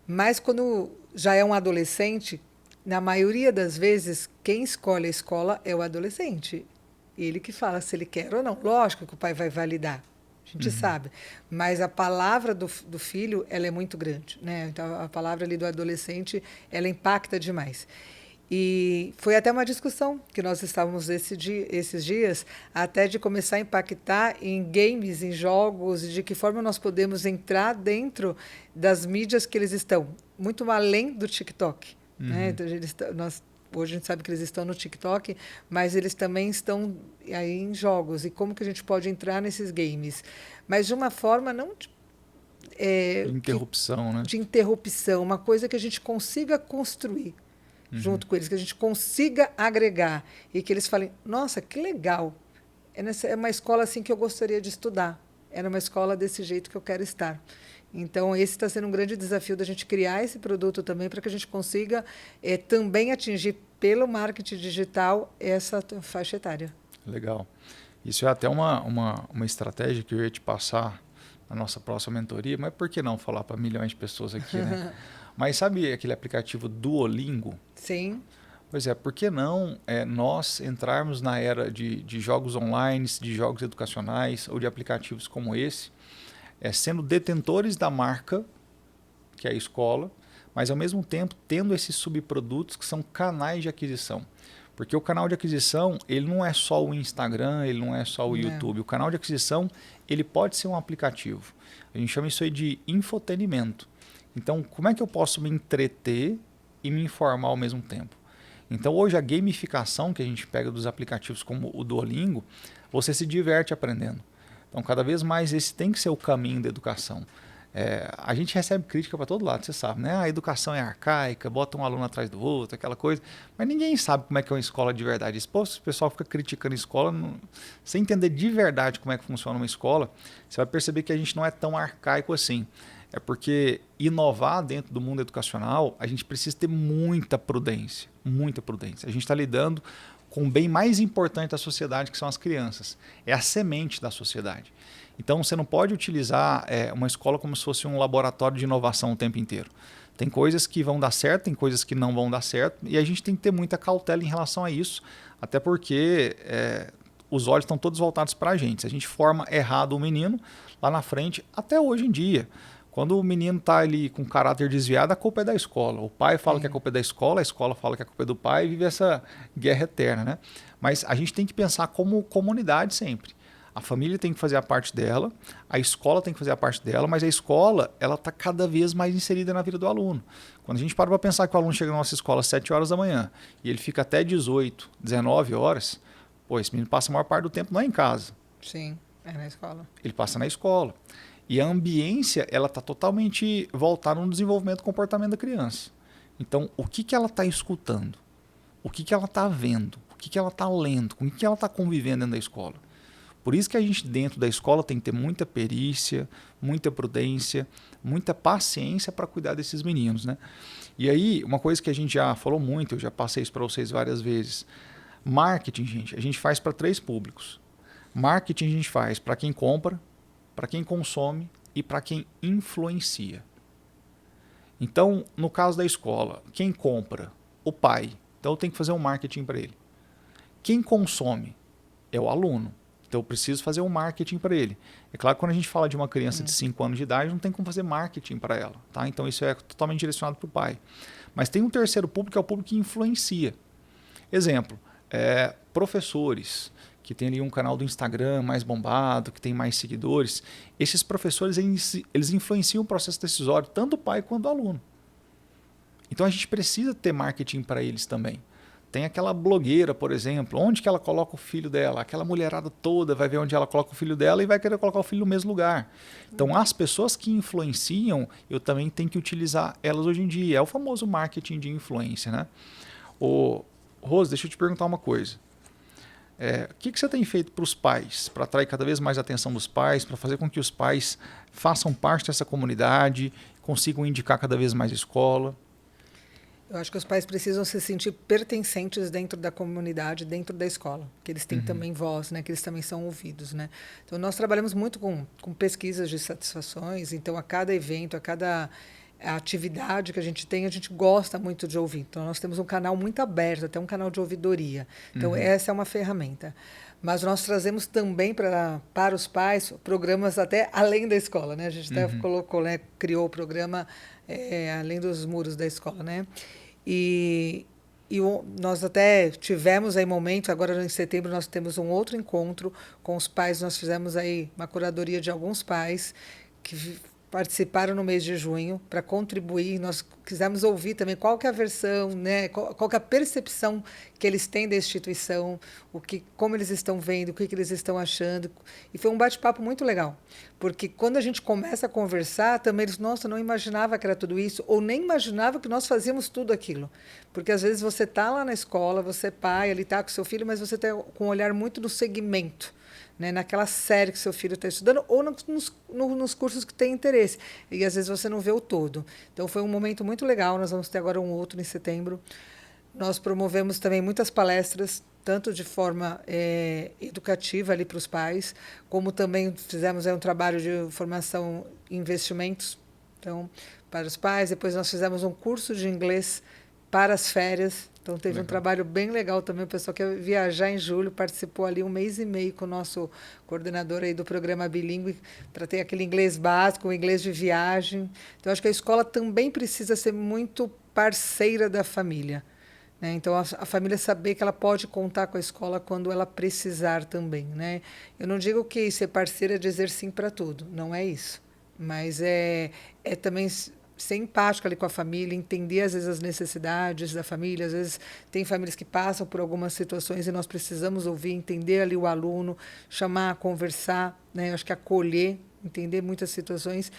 Mas quando já é um adolescente, na maioria das vezes, quem escolhe a escola é o adolescente. Ele que fala se ele quer ou não. Lógico que o pai vai validar, a gente sabe. Mas a palavra do filho, ela é muito grande, né? Então a palavra ali do adolescente, ela impacta demais. E foi até uma discussão que nós estávamos esses dias, até de começar a impactar em games, em jogos, de que forma nós podemos entrar dentro das mídias que eles estão, muito além do TikTok. Né? Então, hoje a gente sabe que eles estão no TikTok, mas eles também estão aí em jogos. E como que a gente pode entrar nesses games? Mas de uma forma não... de interrupção, né? De interrupção, uma coisa que a gente consiga construir junto com eles, que a gente consiga agregar e que eles falem, nossa, que legal, é uma escola assim que eu gostaria de estudar, era uma escola desse jeito que eu quero estar. Então, esse está sendo um grande desafio da gente criar esse produto também para que a gente consiga também atingir, pelo marketing digital, essa faixa etária. Legal. Isso é até uma estratégia que eu ia te passar na nossa próxima mentoria, mas por que não falar para milhões de pessoas aqui, né? Mas sabe aquele aplicativo Duolingo? Sim. Pois é, por que não nós entrarmos na era de jogos online, de jogos educacionais ou de aplicativos como esse, sendo detentores da marca, que é a escola, mas ao mesmo tempo tendo esses subprodutos que são canais de aquisição. Porque o canal de aquisição, ele não é só o Instagram, ele não é só o YouTube. O canal de aquisição, ele pode ser um aplicativo. A gente chama isso aí de infotenimento. Então, como é que eu posso me entreter e me informar ao mesmo tempo? Então, hoje a gamificação que a gente pega dos aplicativos como o Duolingo, você se diverte aprendendo. Então, cada vez mais esse tem que ser o caminho da educação. A gente recebe crítica para todo lado, você sabe, né? A educação é arcaica, bota um aluno atrás do outro, aquela coisa. Mas ninguém sabe como é que é uma escola de verdade. O pessoal fica criticando a escola, sem entender de verdade como é que funciona uma escola, você vai perceber que a gente não é tão arcaico assim. É porque inovar dentro do mundo educacional, a gente precisa ter muita prudência, muita prudência. A gente está lidando com o bem mais importante da sociedade, que são as crianças. É a semente da sociedade. Então, você não pode utilizar uma escola como se fosse um laboratório de inovação o tempo inteiro. Tem coisas que vão dar certo, tem coisas que não vão dar certo, e a gente tem que ter muita cautela em relação a isso, até porque os olhos estão todos voltados para a gente. Se a gente forma errado o menino, lá na frente, até hoje em dia, quando o menino está ali com caráter desviado, a culpa é da escola. O pai fala que a culpa é da escola, a escola fala que a culpa é do pai e vive essa guerra eterna, né? Mas a gente tem que pensar como comunidade sempre. A família tem que fazer a parte dela, a escola tem que fazer a parte dela, mas a escola ela está cada vez mais inserida na vida do aluno. Quando a gente para pensar que o aluno chega na nossa escola às 7 horas da manhã e ele fica até 18, 19 horas, esse menino passa a maior parte do tempo não é em casa. Sim, é na escola. Ele passa na escola. E a ambiência ela está totalmente voltada no desenvolvimento do comportamento da criança. Então, o que ela está escutando? O que ela está vendo? O que ela está lendo? Com o que ela está convivendo dentro da escola? Por isso que a gente dentro da escola tem que ter muita perícia, muita prudência, muita paciência para cuidar desses meninos, né? E aí, uma coisa que a gente já falou muito, eu já passei isso para vocês várias vezes. Marketing, gente, a gente faz para 3 públicos. Marketing a gente faz para quem compra, para quem consome e para quem influencia. Então, no caso da escola, quem compra? O pai. Então, eu tenho que fazer um marketing para ele. Quem consome? É o aluno. Então, eu preciso fazer um marketing para ele. É claro que quando a gente fala de uma criança de 5 anos de idade, não tem como fazer marketing para ela. Tá? Então, isso é totalmente direcionado para o pai. Mas tem um terceiro público, que é o público que influencia. Exemplo, professores que tem ali um canal do Instagram mais bombado, que tem mais seguidores. Esses professores, eles influenciam o processo decisório, tanto do pai quanto do aluno. Então, a gente precisa ter marketing para eles também. Tem aquela blogueira, por exemplo, onde que ela coloca o filho dela? Aquela mulherada toda vai ver onde ela coloca o filho dela e vai querer colocar o filho no mesmo lugar. Então, as pessoas que influenciam, eu também tenho que utilizar elas hoje em dia. É o famoso marketing de influência, né? Rose, deixa eu te perguntar uma coisa. O que você tem feito para os pais, para atrair cada vez mais a atenção dos pais, para fazer com que os pais façam parte dessa comunidade, consigam indicar cada vez mais a escola? Eu acho que os pais precisam se sentir pertencentes dentro da comunidade, dentro da escola, que eles têm também voz, né, que eles também são ouvidos, né? Então, nós trabalhamos muito com pesquisas de satisfações, então, a cada evento, a cada atividade que a gente tem, a gente gosta muito de ouvir. Então, nós temos um canal muito aberto, até um canal de ouvidoria. Então, essa é uma ferramenta. Mas nós trazemos também para os pais programas até além da escola, né? A gente até colocou, né, criou o programa além dos muros da escola, né? Nós até tivemos aí momento, agora em setembro nós temos um outro encontro com os pais, nós fizemos aí uma curadoria de alguns pais que participaram no mês de junho para contribuir. Nós quisemos ouvir também qual que é a versão, né, qual que é a percepção que eles têm da instituição, como eles estão vendo, o que eles estão achando. E foi um bate-papo muito legal, porque quando a gente começa a conversar, também eles, nossa, não imaginava que era tudo isso, ou nem imaginava que nós fazíamos tudo aquilo. Porque às vezes você está lá na escola, você é pai, ele está com seu filho, mas você está com um olhar muito no segmento, né, naquela série que seu filho está estudando, ou nos cursos que tem interesse. E às vezes você não vê o todo. Então foi um momento muito legal. Nós vamos ter agora um outro em setembro. Nós promovemos também muitas palestras, tanto de forma educativa ali para os pais, como também fizemos um trabalho de formação em investimentos, então, para os pais. Depois nós fizemos um curso de inglês para as férias. Então, teve um trabalho bem legal também. O pessoal que ia viajar em julho participou ali 1 mês e meio com o nosso coordenador aí do programa bilíngue, para ter aquele inglês básico, o inglês de viagem. Então, acho que a escola também precisa ser muito parceira da família, né? Então, a família saber que ela pode contar com a escola quando ela precisar também, né? Eu não digo que ser parceira é dizer sim para tudo, não é isso. Mas é também ser empático ali com a família, entender às vezes as necessidades da família. Às vezes tem famílias que passam por algumas situações e nós precisamos ouvir, entender ali o aluno, chamar, conversar, né? Eu acho que acolher, entender muitas situações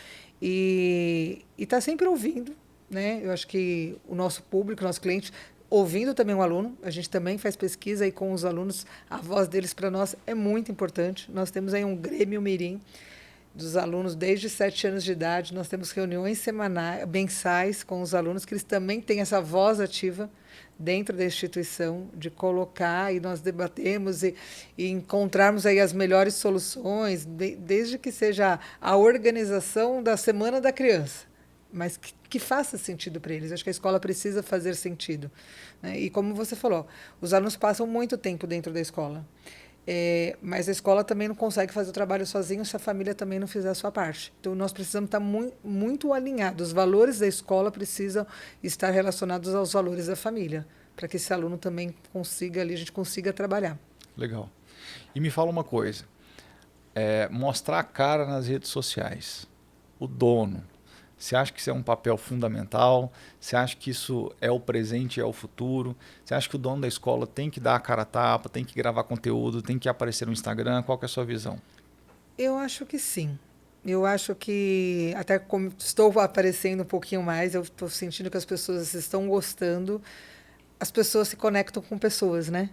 e estar sempre ouvindo, né? Eu acho que o nosso público, o nosso cliente, ouvindo também o aluno, a gente também faz pesquisa aí com os alunos, a voz deles para nós é muito importante. Nós temos aí um Grêmio Mirim dos alunos desde 7 anos de idade. Nós temos reuniões semanais, mensais com os alunos, que eles também têm essa voz ativa dentro da instituição, de colocar, e nós debatemos e encontrarmos aí as melhores soluções, desde que seja a organização da Semana da Criança, mas que faça sentido para eles. Acho que a escola precisa fazer sentido, né? E como você falou, os alunos passam muito tempo dentro da escola. Mas a escola também não consegue fazer o trabalho sozinho se a família também não fizer a sua parte. Então, nós precisamos estar muito alinhados. Os valores da escola precisam estar relacionados aos valores da família, para que esse aluno também consiga, ali, a gente consiga trabalhar. Legal. E me fala uma coisa, mostrar a cara nas redes sociais, o dono, você acha que isso é um papel fundamental? Você acha que isso é o presente e é o futuro? Você acha que o dono da escola tem que dar a cara a tapa, tem que gravar conteúdo, tem que aparecer no Instagram? Qual que é a sua visão? Eu acho que sim. Eu acho que, até como estou aparecendo um pouquinho mais, eu estou sentindo que as pessoas estão gostando. As pessoas se conectam com pessoas, né?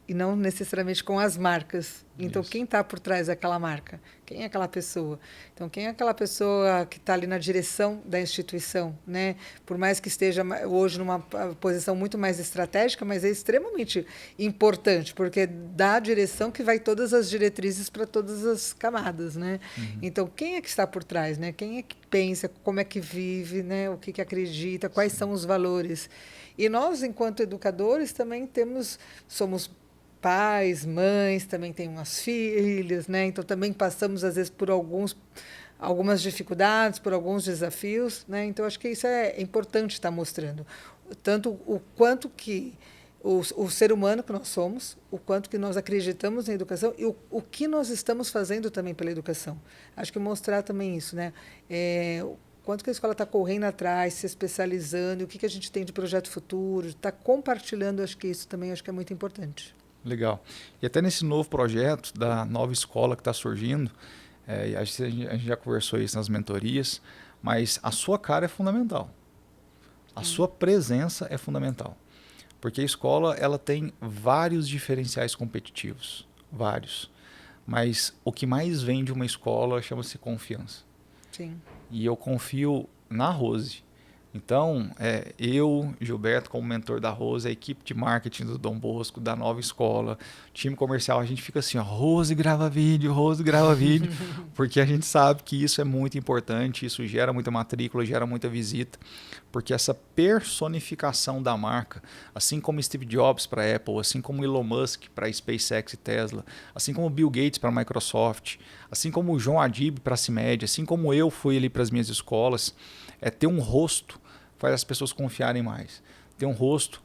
e não necessariamente com as marcas. Então, Isso. quem está por trás daquela marca? Quem é aquela pessoa? Então, quem é aquela pessoa que está ali na direção da instituição, né? Por mais que esteja hoje numa posição muito mais estratégica, mas é extremamente importante, porque dá a direção que vai todas as diretrizes para todas as camadas, né? Então, quem é que está por trás, né? Quem é que pensa, como é que vive, né? O que que acredita, quais são os valores? E nós, enquanto educadores, também somos pais, mães, também temos umas filhas, né? Então também passamos às vezes por algumas dificuldades, por alguns desafios, né? Então acho que isso é importante estar mostrando tanto o quanto que o ser humano que nós somos, o quanto que nós acreditamos na educação e o que nós estamos fazendo também pela educação. Acho que mostrar também isso, né? O quanto que a escola está correndo atrás, se especializando, o que que a gente tem de projeto futuro, está compartilhando, acho que isso também acho que é muito importante. Legal. E até nesse novo projeto da nova escola que está surgindo, a gente já conversou isso nas mentorias, mas a sua cara é fundamental. A sua presença é fundamental. Porque a escola ela tem vários diferenciais competitivos, vários. Mas o que mais vem de uma escola chama-se confiança. Sim. E eu confio na Rose. Então, eu, Gilberto, como mentor da Rose, a equipe de marketing do Dom Bosco, da nova escola, time comercial, a gente fica assim, ó, Rose grava vídeo, porque a gente sabe que isso é muito importante, isso gera muita matrícula, gera muita visita, porque essa personificação da marca, assim como Steve Jobs para a Apple, assim como Elon Musk para a SpaceX e Tesla, assim como Bill Gates para a Microsoft, assim como o João Adib para a CIMED, assim como eu fui ali para as minhas escolas, ter um rosto faz as pessoas confiarem mais. Ter um rosto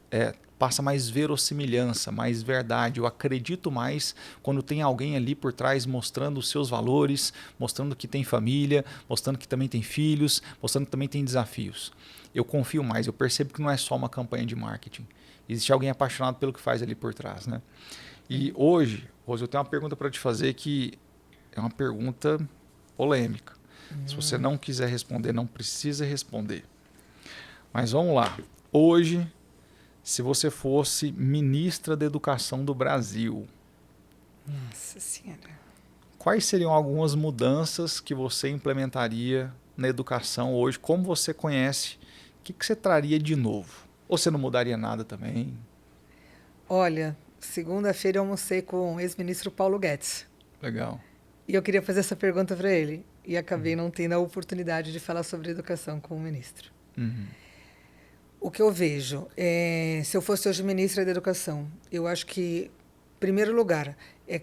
passa mais verossimilhança, mais verdade. Eu acredito mais quando tem alguém ali por trás mostrando os seus valores, mostrando que tem família, mostrando que também tem filhos, mostrando que também tem desafios. Eu confio mais, eu percebo que não é só uma campanha de marketing. Existe alguém apaixonado pelo que faz ali por trás, né? E hoje, Rose, eu tenho uma pergunta para te fazer que é uma pergunta polêmica. Se você não quiser responder, não precisa responder. Mas vamos lá. Hoje, se você fosse ministra da Educação do Brasil, Nossa Senhora. quais seriam algumas mudanças que você implementaria na educação hoje? Como você conhece? O que você traria de novo? Ou você não mudaria nada também? Olha, segunda-feira eu almocei com o ex-ministro Paulo Guedes. Legal. E eu queria fazer essa pergunta para ele. E acabei não tendo a oportunidade de falar sobre educação com o ministro. Uhum. O que eu vejo, se eu fosse hoje ministra da Educação, eu acho que, em primeiro lugar,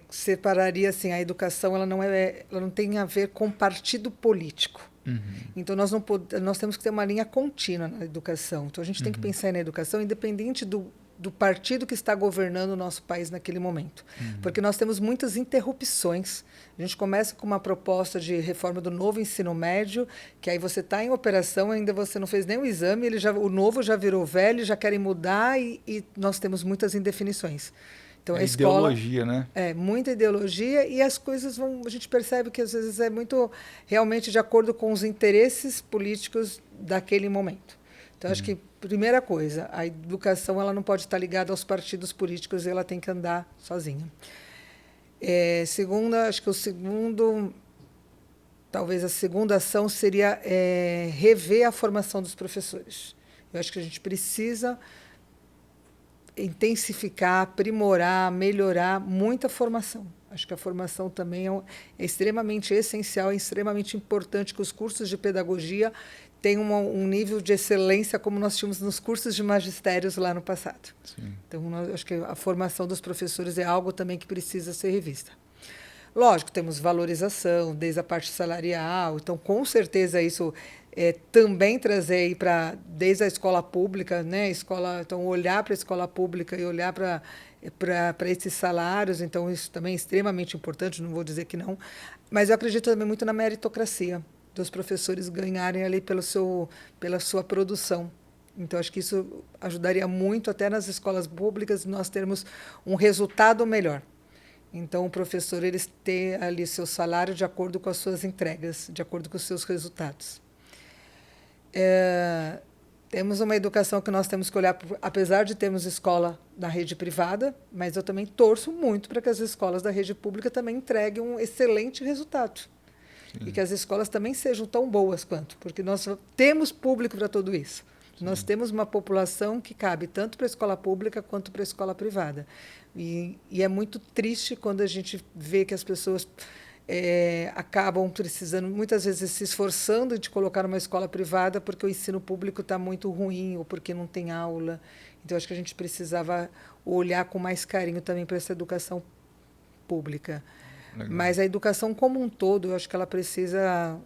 separaria assim, a educação ela não tem a ver com partido político. Uhum. Então, nós temos que ter uma linha contínua na educação. Então, a gente tem que pensar na educação independente do partido que está governando o nosso país naquele momento. Porque nós temos muitas interrupções. A gente começa com uma proposta de reforma do novo ensino médio, que aí você está em operação, ainda você não fez nem o exame, o novo já virou velho, já querem mudar e nós temos muitas indefinições. Então, a escola, ideologia, né? Muita ideologia e as coisas a gente percebe que às vezes é muito realmente de acordo com os interesses políticos daquele momento. Então, acho que, primeira coisa, a educação ela não pode estar ligada aos partidos políticos e ela tem que andar sozinha. Talvez a segunda ação seria rever a formação dos professores. Eu acho que a gente precisa intensificar, aprimorar, melhorar muita formação. Acho que a formação também é extremamente essencial, é extremamente importante que os cursos de pedagogia tenham um nível de excelência como nós tínhamos nos cursos de magistérios lá no passado. Sim. Então, acho que a formação dos professores é algo também que precisa ser revista. Lógico, temos valorização, desde a parte salarial, então, com certeza, isso também trazer desde a escola pública, né? Então, olhar para a escola pública e olhar para esses salários, então, isso também é extremamente importante, não vou dizer que não, mas eu acredito também muito na meritocracia, dos professores ganharem ali pela sua produção. Então, acho que isso ajudaria muito, até nas escolas públicas, nós termos um resultado melhor. Então, o professor ele ter ali seu salário de acordo com as suas entregas, de acordo com os seus resultados. Temos uma educação que nós temos que olhar, apesar de termos escola na rede privada, mas eu também torço muito para que as escolas da rede pública também entreguem um excelente resultado. Sim. E que as escolas também sejam tão boas quanto, porque nós temos público para tudo isso. Sim. Nós temos uma população que cabe tanto para a escola pública quanto para a escola privada. E é muito triste quando a gente vê que as pessoas acabam precisando, muitas vezes, se esforçando de colocar uma escola privada porque o ensino público está muito ruim ou porque não tem aula. Então, acho que a gente precisava olhar com mais carinho também para essa educação pública. Legal. Mas a educação como um todo, eu acho que ela precisa...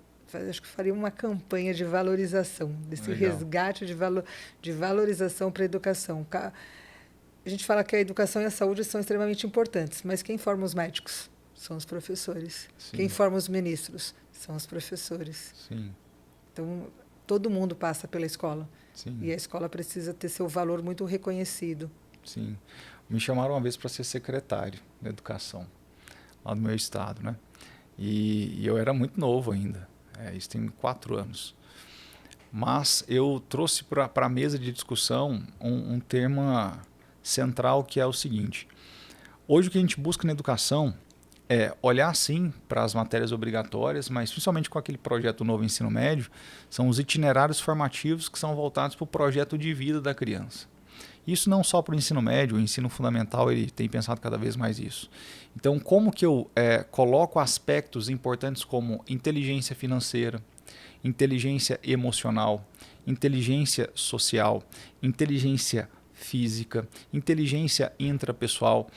Acho que faria uma campanha de valorização, desse Legal. Resgate de valorização para a educação. A gente fala que a educação e a saúde são extremamente importantes, mas quem forma os médicos? São os professores. Sim. Quem forma os ministros? São os professores. Sim. Então, todo mundo passa pela escola. Sim. E a escola precisa ter seu valor muito reconhecido. Sim. Me chamaram uma vez para ser secretário de educação, lá do meu estado, né? E eu era muito novo ainda. Isso tem 4 anos. Mas eu trouxe para a mesa de discussão um tema central, que é o seguinte. Hoje o que a gente busca na educação é olhar sim para as matérias obrigatórias, mas principalmente com aquele projeto Novo Ensino Médio, são os itinerários formativos que são voltados para o projeto de vida da criança. Isso não só para o ensino médio, o ensino fundamental ele tem pensado cada vez mais isso. Então, como que eu coloco aspectos importantes como inteligência financeira, inteligência emocional, inteligência social, inteligência física, inteligência intrapessoal,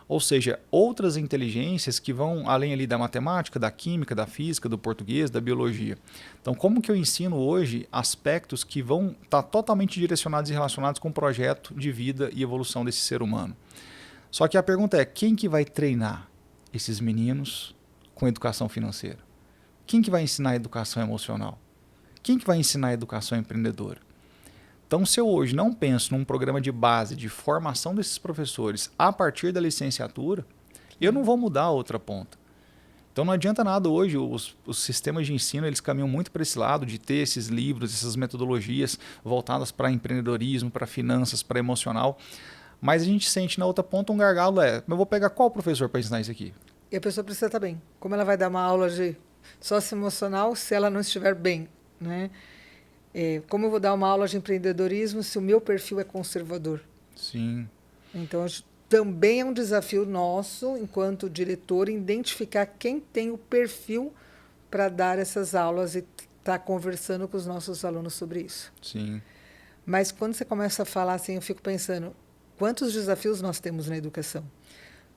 ou seja, outras inteligências que vão além ali da matemática, da química, da física, do português, da biologia. Então, como que eu ensino hoje aspectos que vão estar totalmente direcionados e relacionados com o projeto de vida e evolução desse ser humano? Só que a pergunta é, quem que vai treinar esses meninos com educação financeira? Quem que vai ensinar a educação emocional? Quem que vai ensinar a educação empreendedora? Então, se eu hoje não penso num programa de base de formação desses professores a partir da licenciatura, eu não vou mudar a outra ponta. Então, não adianta nada hoje, os sistemas de ensino eles caminham muito para esse lado de ter esses livros, essas metodologias voltadas para empreendedorismo, para finanças, para emocional, mas a gente sente na outra ponta um gargalo, eu vou pegar qual professor para ensinar isso aqui? E a pessoa precisa estar bem. Como ela vai dar uma aula de socioemocional se ela não estiver bem, né? Como eu vou dar uma aula de empreendedorismo se o meu perfil é conservador? Sim. Então, também é um desafio nosso, enquanto diretor, identificar quem tem o perfil para dar essas aulas e estar conversando com os nossos alunos sobre isso. Sim. Mas quando você começa a falar assim, eu fico pensando, quantos desafios nós temos na educação?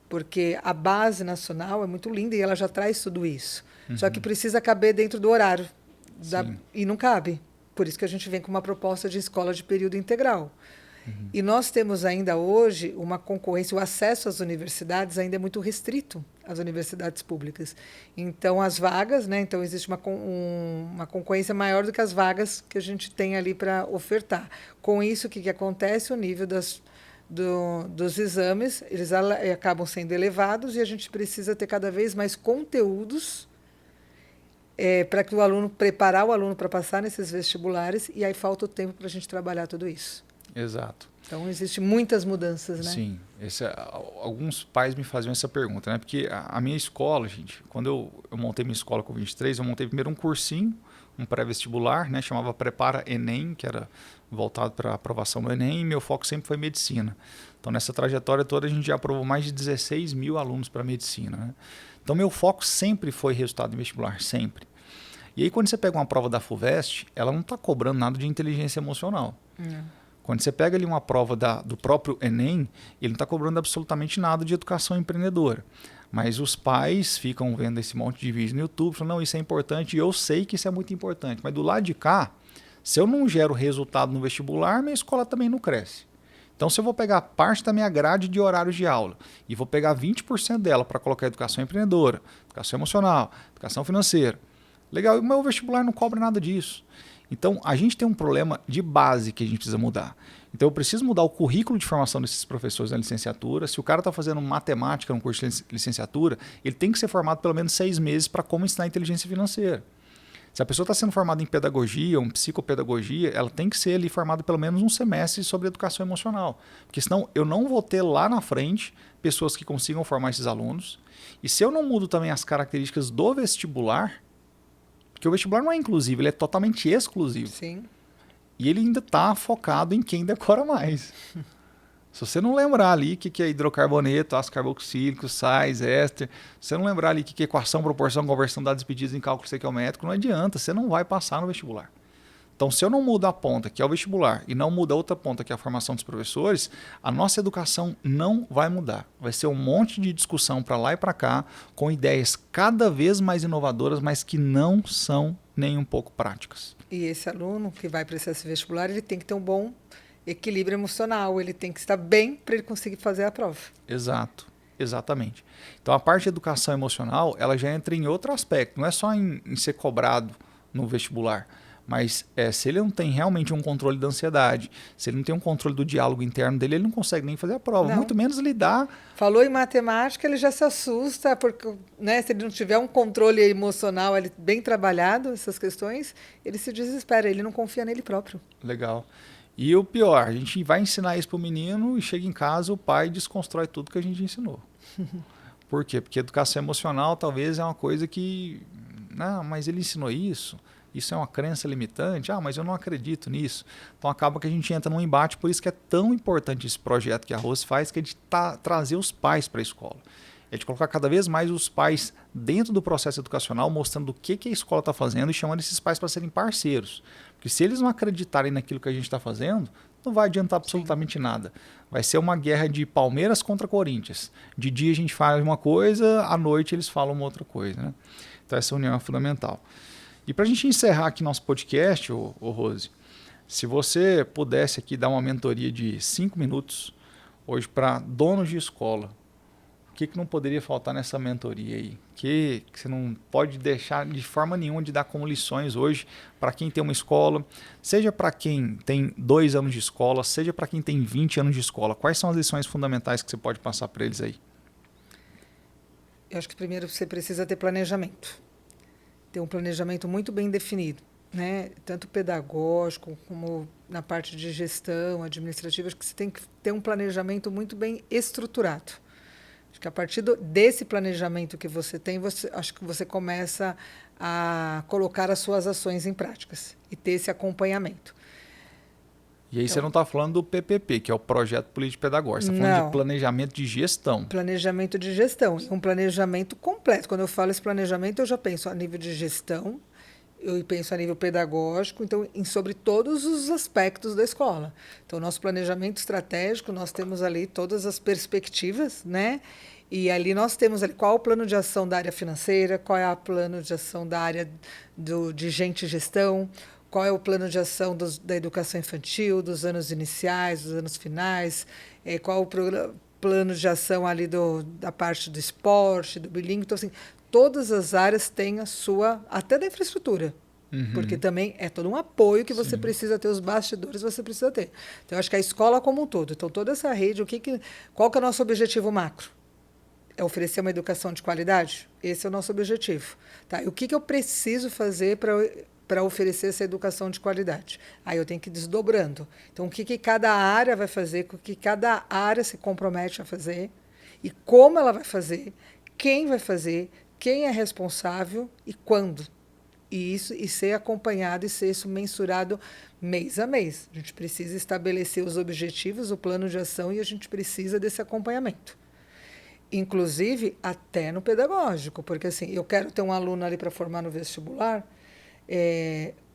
Porque a base nacional é muito linda e ela já traz tudo isso. Uhum. Só que precisa caber dentro do horário. E não cabe. Por isso que a gente vem com uma proposta de escola de período integral. Uhum. E nós temos ainda hoje uma concorrência, o acesso às universidades ainda é muito restrito, às universidades públicas. Então, as vagas, né? Então, existe uma concorrência maior do que as vagas que a gente tem ali para ofertar. Com isso, o que acontece? O nível dos exames, eles acabam sendo elevados e a gente precisa ter cada vez mais conteúdos para que preparar o aluno para passar nesses vestibulares, e aí falta o tempo para a gente trabalhar tudo isso. Exato. Então, existem muitas mudanças, né? Sim. Alguns pais me faziam essa pergunta, né? Porque a minha escola, gente, quando eu montei minha escola com 23, eu montei primeiro um cursinho, um pré-vestibular, né? Chamava Prepara Enem, que era voltado para a aprovação do Enem, e meu foco sempre foi medicina. Então, nessa trajetória toda, a gente já aprovou mais de 16 mil alunos para medicina, né? Então, meu foco sempre foi resultado em vestibular, sempre. E aí, quando você pega uma prova da FUVEST, ela não está cobrando nada de inteligência emocional. Quando você pega ali uma prova do próprio Enem, ele não está cobrando absolutamente nada de educação empreendedora. Mas os pais ficam vendo esse monte de vídeo no YouTube, falando, não, isso é importante, e eu sei que isso é muito importante. Mas do lado de cá, se eu não gero resultado no vestibular, minha escola também não cresce. Então, se eu vou pegar parte da minha grade de horários de aula e vou pegar 20% dela para colocar educação empreendedora, educação emocional, educação financeira, legal, mas o vestibular não cobra nada disso. Então, a gente tem um problema de base que a gente precisa mudar. Então, eu preciso mudar o currículo de formação desses professores na licenciatura. Se o cara está fazendo matemática no curso de licenciatura, ele tem que ser formado pelo menos 6 meses para como ensinar inteligência financeira. Se a pessoa está sendo formada em pedagogia ou em psicopedagogia, ela tem que ser ali formada pelo menos um semestre sobre educação emocional. Porque senão eu não vou ter lá na frente pessoas que consigam formar esses alunos. E se eu não mudo também as características do vestibular, porque o vestibular não é inclusivo, ele é totalmente exclusivo. Sim. E ele ainda está focado em quem decora mais. Se você não lembrar ali o que é hidrocarboneto, ácido carboxílico, sais, éster, se você não lembrar ali o que é equação, proporção, conversão, dados pedidos em cálculo estequiométrico, não adianta, você não vai passar no vestibular. Então, se eu não mudo a ponta, que é o vestibular, e não muda a outra ponta, que é a formação dos professores, a nossa educação não vai mudar. Vai ser um monte de discussão para lá e para cá, com ideias cada vez mais inovadoras, mas que não são nem um pouco práticas. E esse aluno que vai prestar esse vestibular, ele tem que ter um bom equilíbrio emocional, ele tem que estar bem para ele conseguir fazer a prova. Exato, exatamente. Então a parte de educação emocional, ela já entra em outro aspecto, não é só em ser cobrado no vestibular, mas se ele não tem realmente um controle da ansiedade, se ele não tem um controle do diálogo interno dele, ele não consegue nem fazer a prova, Não. muito menos lidar. Falou em matemática, ele já se assusta, porque, né, se ele não tiver um controle emocional ele bem trabalhado, essas questões, ele se desespera, ele não confia nele próprio. Legal. E o pior, a gente vai ensinar isso para o menino e chega em casa, o pai desconstrói tudo que a gente ensinou. Por quê? Porque educação emocional talvez é uma coisa que... Não, mas ele ensinou isso, isso é uma crença limitante, mas eu não acredito nisso. Então acaba que a gente entra num embate, por isso que é tão importante esse projeto que a Rose faz, que é de trazer os pais para a escola. É de colocar cada vez mais os pais dentro do processo educacional, mostrando o que a escola está fazendo e chamando esses pais para serem parceiros. Porque se eles não acreditarem naquilo que a gente está fazendo, não vai adiantar absolutamente nada. Vai ser uma guerra de Palmeiras contra Corinthians. De dia a gente fala uma coisa, à noite eles falam uma outra coisa. Né? Então essa união é fundamental. E para a gente encerrar aqui nosso podcast, ô Rose, se você pudesse aqui dar uma mentoria de 5 minutos hoje para donos de escola, o que não poderia faltar nessa mentoria aí? Que você não pode deixar de forma nenhuma de dar como lições hoje para quem tem uma escola, seja para quem tem 2 anos de escola, seja para quem tem 20 anos de escola. Quais são as lições fundamentais que você pode passar para eles aí? Eu acho que primeiro você precisa ter planejamento. Ter um planejamento muito bem definido, né? Tanto pedagógico como na parte de gestão administrativa. Acho que você tem que ter um planejamento muito bem estruturado. Acho que a partir desse planejamento que você tem, acho que você começa a colocar as suas ações em práticas e ter esse acompanhamento. E aí você não está falando do PPP, que é o Projeto Político Pedagógico, você está falando de planejamento de gestão. Planejamento de gestão, um planejamento completo. Quando eu falo esse planejamento, eu já penso a nível de gestão, eu penso a nível pedagógico, então sobre todos os aspectos da escola. Então, nosso planejamento estratégico, nós temos ali todas as perspectivas, né? E ali nós temos ali qual é o plano de ação da área financeira, qual é o plano de ação da área de gente e gestão, qual é o plano de ação da educação infantil, dos anos iniciais, dos anos finais, qual o plano de ação ali da parte do esporte, do bilíngue. Então, assim, todas as áreas têm a sua, até da infraestrutura, porque também é todo um apoio que você precisa ter, os bastidores você precisa ter. Então, eu acho que a escola como um todo, então toda essa rede, qual que é o nosso objetivo macro? É oferecer uma educação de qualidade? Esse é o nosso objetivo. Tá? E o que eu preciso fazer para oferecer essa educação de qualidade? Aí eu tenho que ir desdobrando. Então, o que cada área vai fazer, o que cada área se compromete a fazer, e como ela vai fazer, quem vai fazer, quem é responsável e quando. E ser acompanhado e ser isso mensurado mês a mês. A gente precisa estabelecer os objetivos, o plano de ação, e a gente precisa desse acompanhamento. Inclusive, até no pedagógico, porque assim, eu quero ter um aluno ali para formar no vestibular,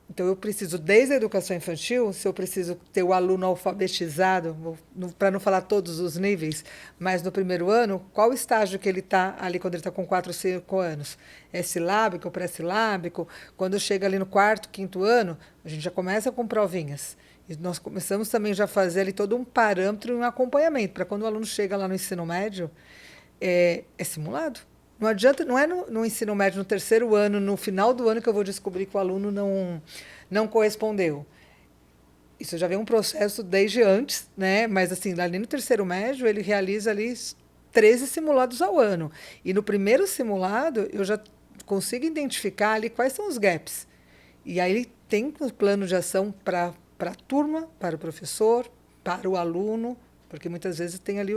então eu preciso, desde a educação infantil, se eu preciso ter o aluno alfabetizado, para não falar todos os níveis, mas no primeiro ano, qual o estágio que ele está ali quando ele está com 4 ou 5 anos? É silábico, pré-silábico? Quando chega ali no 4º, 5º ano, a gente já começa com provinhas. E nós começamos também já a fazer ali todo um parâmetro e um acompanhamento, para quando o aluno chega lá no ensino médio, é simulado. Não adianta, não é no ensino médio, no 3º ano, no final do ano, que eu vou descobrir que o aluno não correspondeu. Isso já vem um processo desde antes, né? Mas assim, ali no 3º médio, ele realiza ali 13 simulados ao ano. E no primeiro simulado, eu já consigo identificar ali quais são os gaps. E aí ele tem o plano de ação para a turma, para o professor, para o aluno, porque muitas vezes tem ali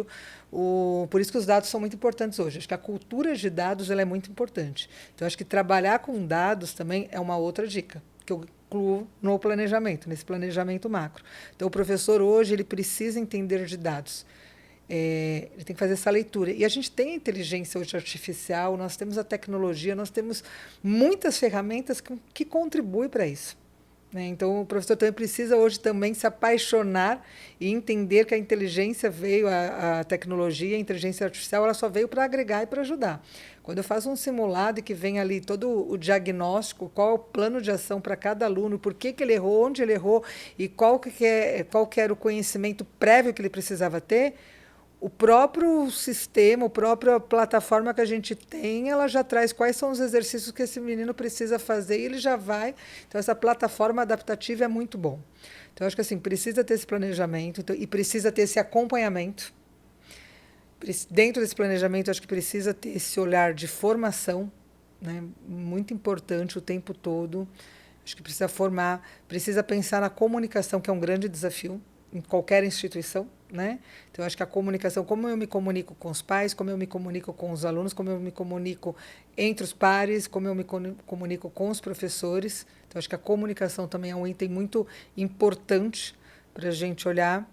Por isso que os dados são muito importantes hoje. Acho que a cultura de dados ela é muito importante. Então, acho que trabalhar com dados também é uma outra dica, que eu incluo no planejamento, nesse planejamento macro. Então, o professor hoje ele precisa entender de dados. Ele tem que fazer essa leitura. E a gente tem a inteligência hoje artificial, nós temos a tecnologia, nós temos muitas ferramentas que contribuem para isso. Né? Então, o professor também precisa hoje também se apaixonar e entender que a inteligência veio, a tecnologia, a inteligência artificial, ela só veio para agregar e para ajudar. Quando eu faço um simulado e que vem ali todo o diagnóstico, qual é o plano de ação para cada aluno, por que ele errou, onde ele errou e qual que era o conhecimento prévio que ele precisava ter, o próprio sistema, a própria plataforma que a gente tem, ela já traz quais são os exercícios que esse menino precisa fazer e ele já vai. Então, essa plataforma adaptativa é muito bom. Então, acho que assim, precisa ter esse planejamento e precisa ter esse acompanhamento. Dentro desse planejamento, acho que precisa ter esse olhar de formação, né? Muito importante o tempo todo. Acho que precisa formar, precisa pensar na comunicação, que é um grande desafio em qualquer instituição, né? Então, acho que a comunicação, como eu me comunico com os pais, como eu me comunico com os alunos, como eu me comunico entre os pares, como eu me comunico com os professores. Então, acho que a comunicação também é um item muito importante para a gente olhar.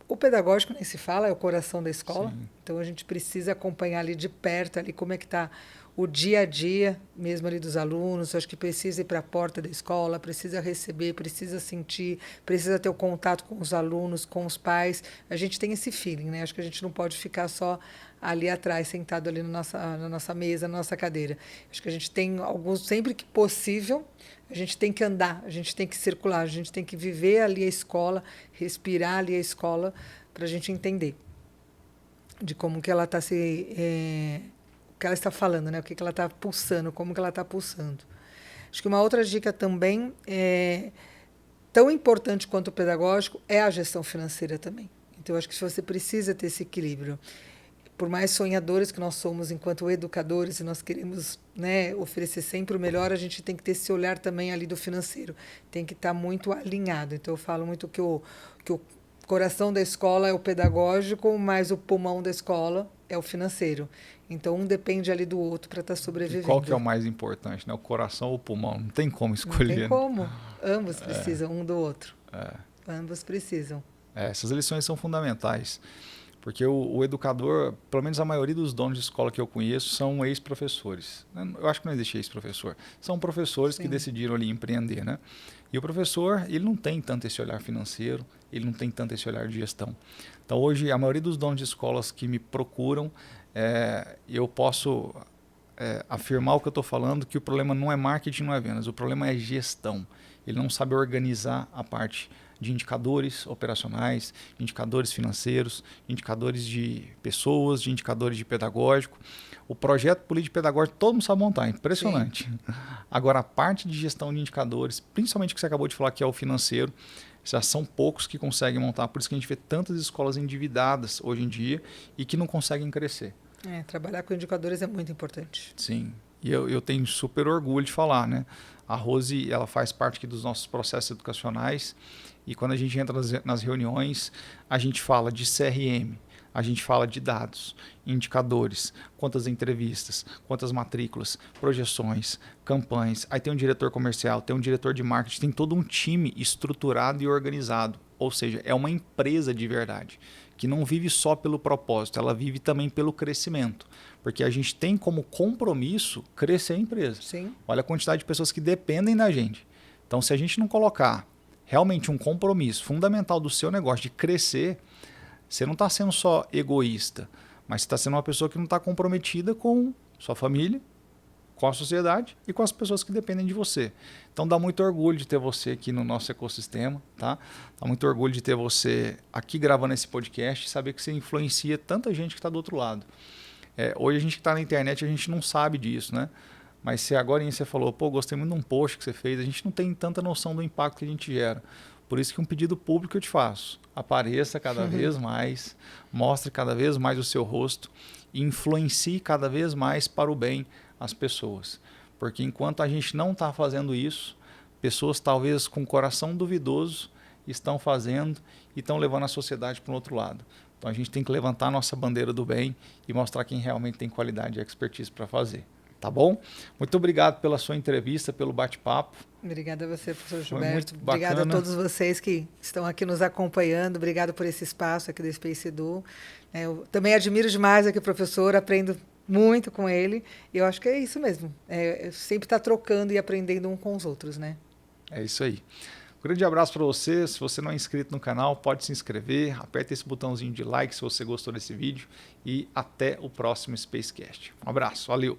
O pedagógico nem se fala, é o coração da escola. Sim. Então, a gente precisa acompanhar ali de perto ali como é que está o dia a dia mesmo ali dos alunos. Acho que precisa ir para a porta da escola, precisa receber, precisa sentir, precisa ter o contato com os alunos, com os pais. A gente tem esse feeling, né? Acho que a gente não pode ficar só ali atrás, sentado ali na nossa mesa, na nossa cadeira. Acho que a gente tem alguns, sempre que possível, a gente tem que andar, a gente tem que circular, a gente tem que viver ali a escola, respirar ali a escola, para a gente entender de como que ela está o que ela está falando, né? O que ela está pulsando, como que ela está pulsando. Acho que uma outra dica também tão importante quanto o pedagógico é a gestão financeira também. Então, acho que você precisa ter esse equilíbrio. Por mais sonhadores que nós somos enquanto educadores e nós queremos, né, oferecer sempre o melhor, a gente tem que ter esse olhar também ali do financeiro. Tem que estar muito alinhado. Então, eu falo muito que o coração da escola é o pedagógico, mas o pulmão da escola é o financeiro. Então, um depende ali do outro para estar sobrevivendo. E qual que é o mais importante, né? O coração ou o pulmão? Não tem como escolher. Não tem como. Ambos precisam um do outro. Ambos precisam. Essas lições são fundamentais. Porque o educador, pelo menos a maioria dos donos de escola que eu conheço, são ex-professores. Eu acho que não existe ex-professor. São professores que decidiram ali empreender, né? E o professor, ele não tem tanto esse olhar financeiro, ele não tem tanto esse olhar de gestão. Então, hoje, a maioria dos donos de escolas que me procuram, eu posso afirmar o que eu estou falando, que o problema não é marketing, não é vendas, o problema é gestão. Ele não sabe organizar a parte de indicadores operacionais, indicadores financeiros, indicadores de pessoas, de indicadores de pedagógico. O projeto político pedagógico todo mundo sabe montar, impressionante. Sim. Agora, a parte de gestão de indicadores, principalmente o que você acabou de falar, que é o financeiro, já são poucos que conseguem montar. Por isso que a gente vê tantas escolas endividadas hoje em dia e que não conseguem crescer. Trabalhar com indicadores é muito importante. Sim. E eu tenho super orgulho de falar, né? A Rose, ela faz parte aqui dos nossos processos educacionais e quando a gente entra nas reuniões, a gente fala de CRM, a gente fala de dados, indicadores, quantas entrevistas, quantas matrículas, projeções, campanhas. Aí tem um diretor comercial, tem um diretor de marketing, tem todo um time estruturado e organizado. Ou seja, é uma empresa de verdade, que não vive só pelo propósito, ela vive também pelo crescimento. Porque a gente tem como compromisso crescer a empresa. Sim. Olha a quantidade de pessoas que dependem da gente. Então, se a gente não colocar realmente um compromisso fundamental do seu negócio de crescer, você não está sendo só egoísta, mas você está sendo uma pessoa que não está comprometida com sua família, com a sociedade e com as pessoas que dependem de você. Então dá muito orgulho de ter você aqui no nosso ecossistema, tá? Dá muito orgulho de ter você aqui gravando esse podcast e saber que você influencia tanta gente que está do outro lado. Hoje a gente que está na internet, a gente não sabe disso, né? Mas se agora você falou, gostei muito de um post que você fez, a gente não tem tanta noção do impacto que a gente gera. Por isso que um pedido público eu te faço. Apareça cada vez mais, mostre cada vez mais o seu rosto e influencie cada vez mais para o bem as pessoas. Porque enquanto a gente não está fazendo isso, pessoas talvez com coração duvidoso estão fazendo e estão levando a sociedade para o outro lado. Então a gente tem que levantar a nossa bandeira do bem e mostrar quem realmente tem qualidade e expertise para fazer. Tá bom? Muito obrigado pela sua entrevista, pelo bate-papo. Obrigada a você, professor Foi Gilberto. muito Obrigada a bacana. todos vocês que estão aqui nos acompanhando. Obrigado por esse espaço aqui do Space Edu. Eu também admiro demais aqui o professor, aprendo muito com ele. E eu acho que é isso mesmo. Sempre estar trocando e aprendendo um com os outros, né? É isso aí. Um grande abraço para você. Se você não é inscrito no canal, pode se inscrever. Aperta esse botãozinho de like se você gostou desse vídeo. E até o próximo Spacecast. Um abraço. Valeu!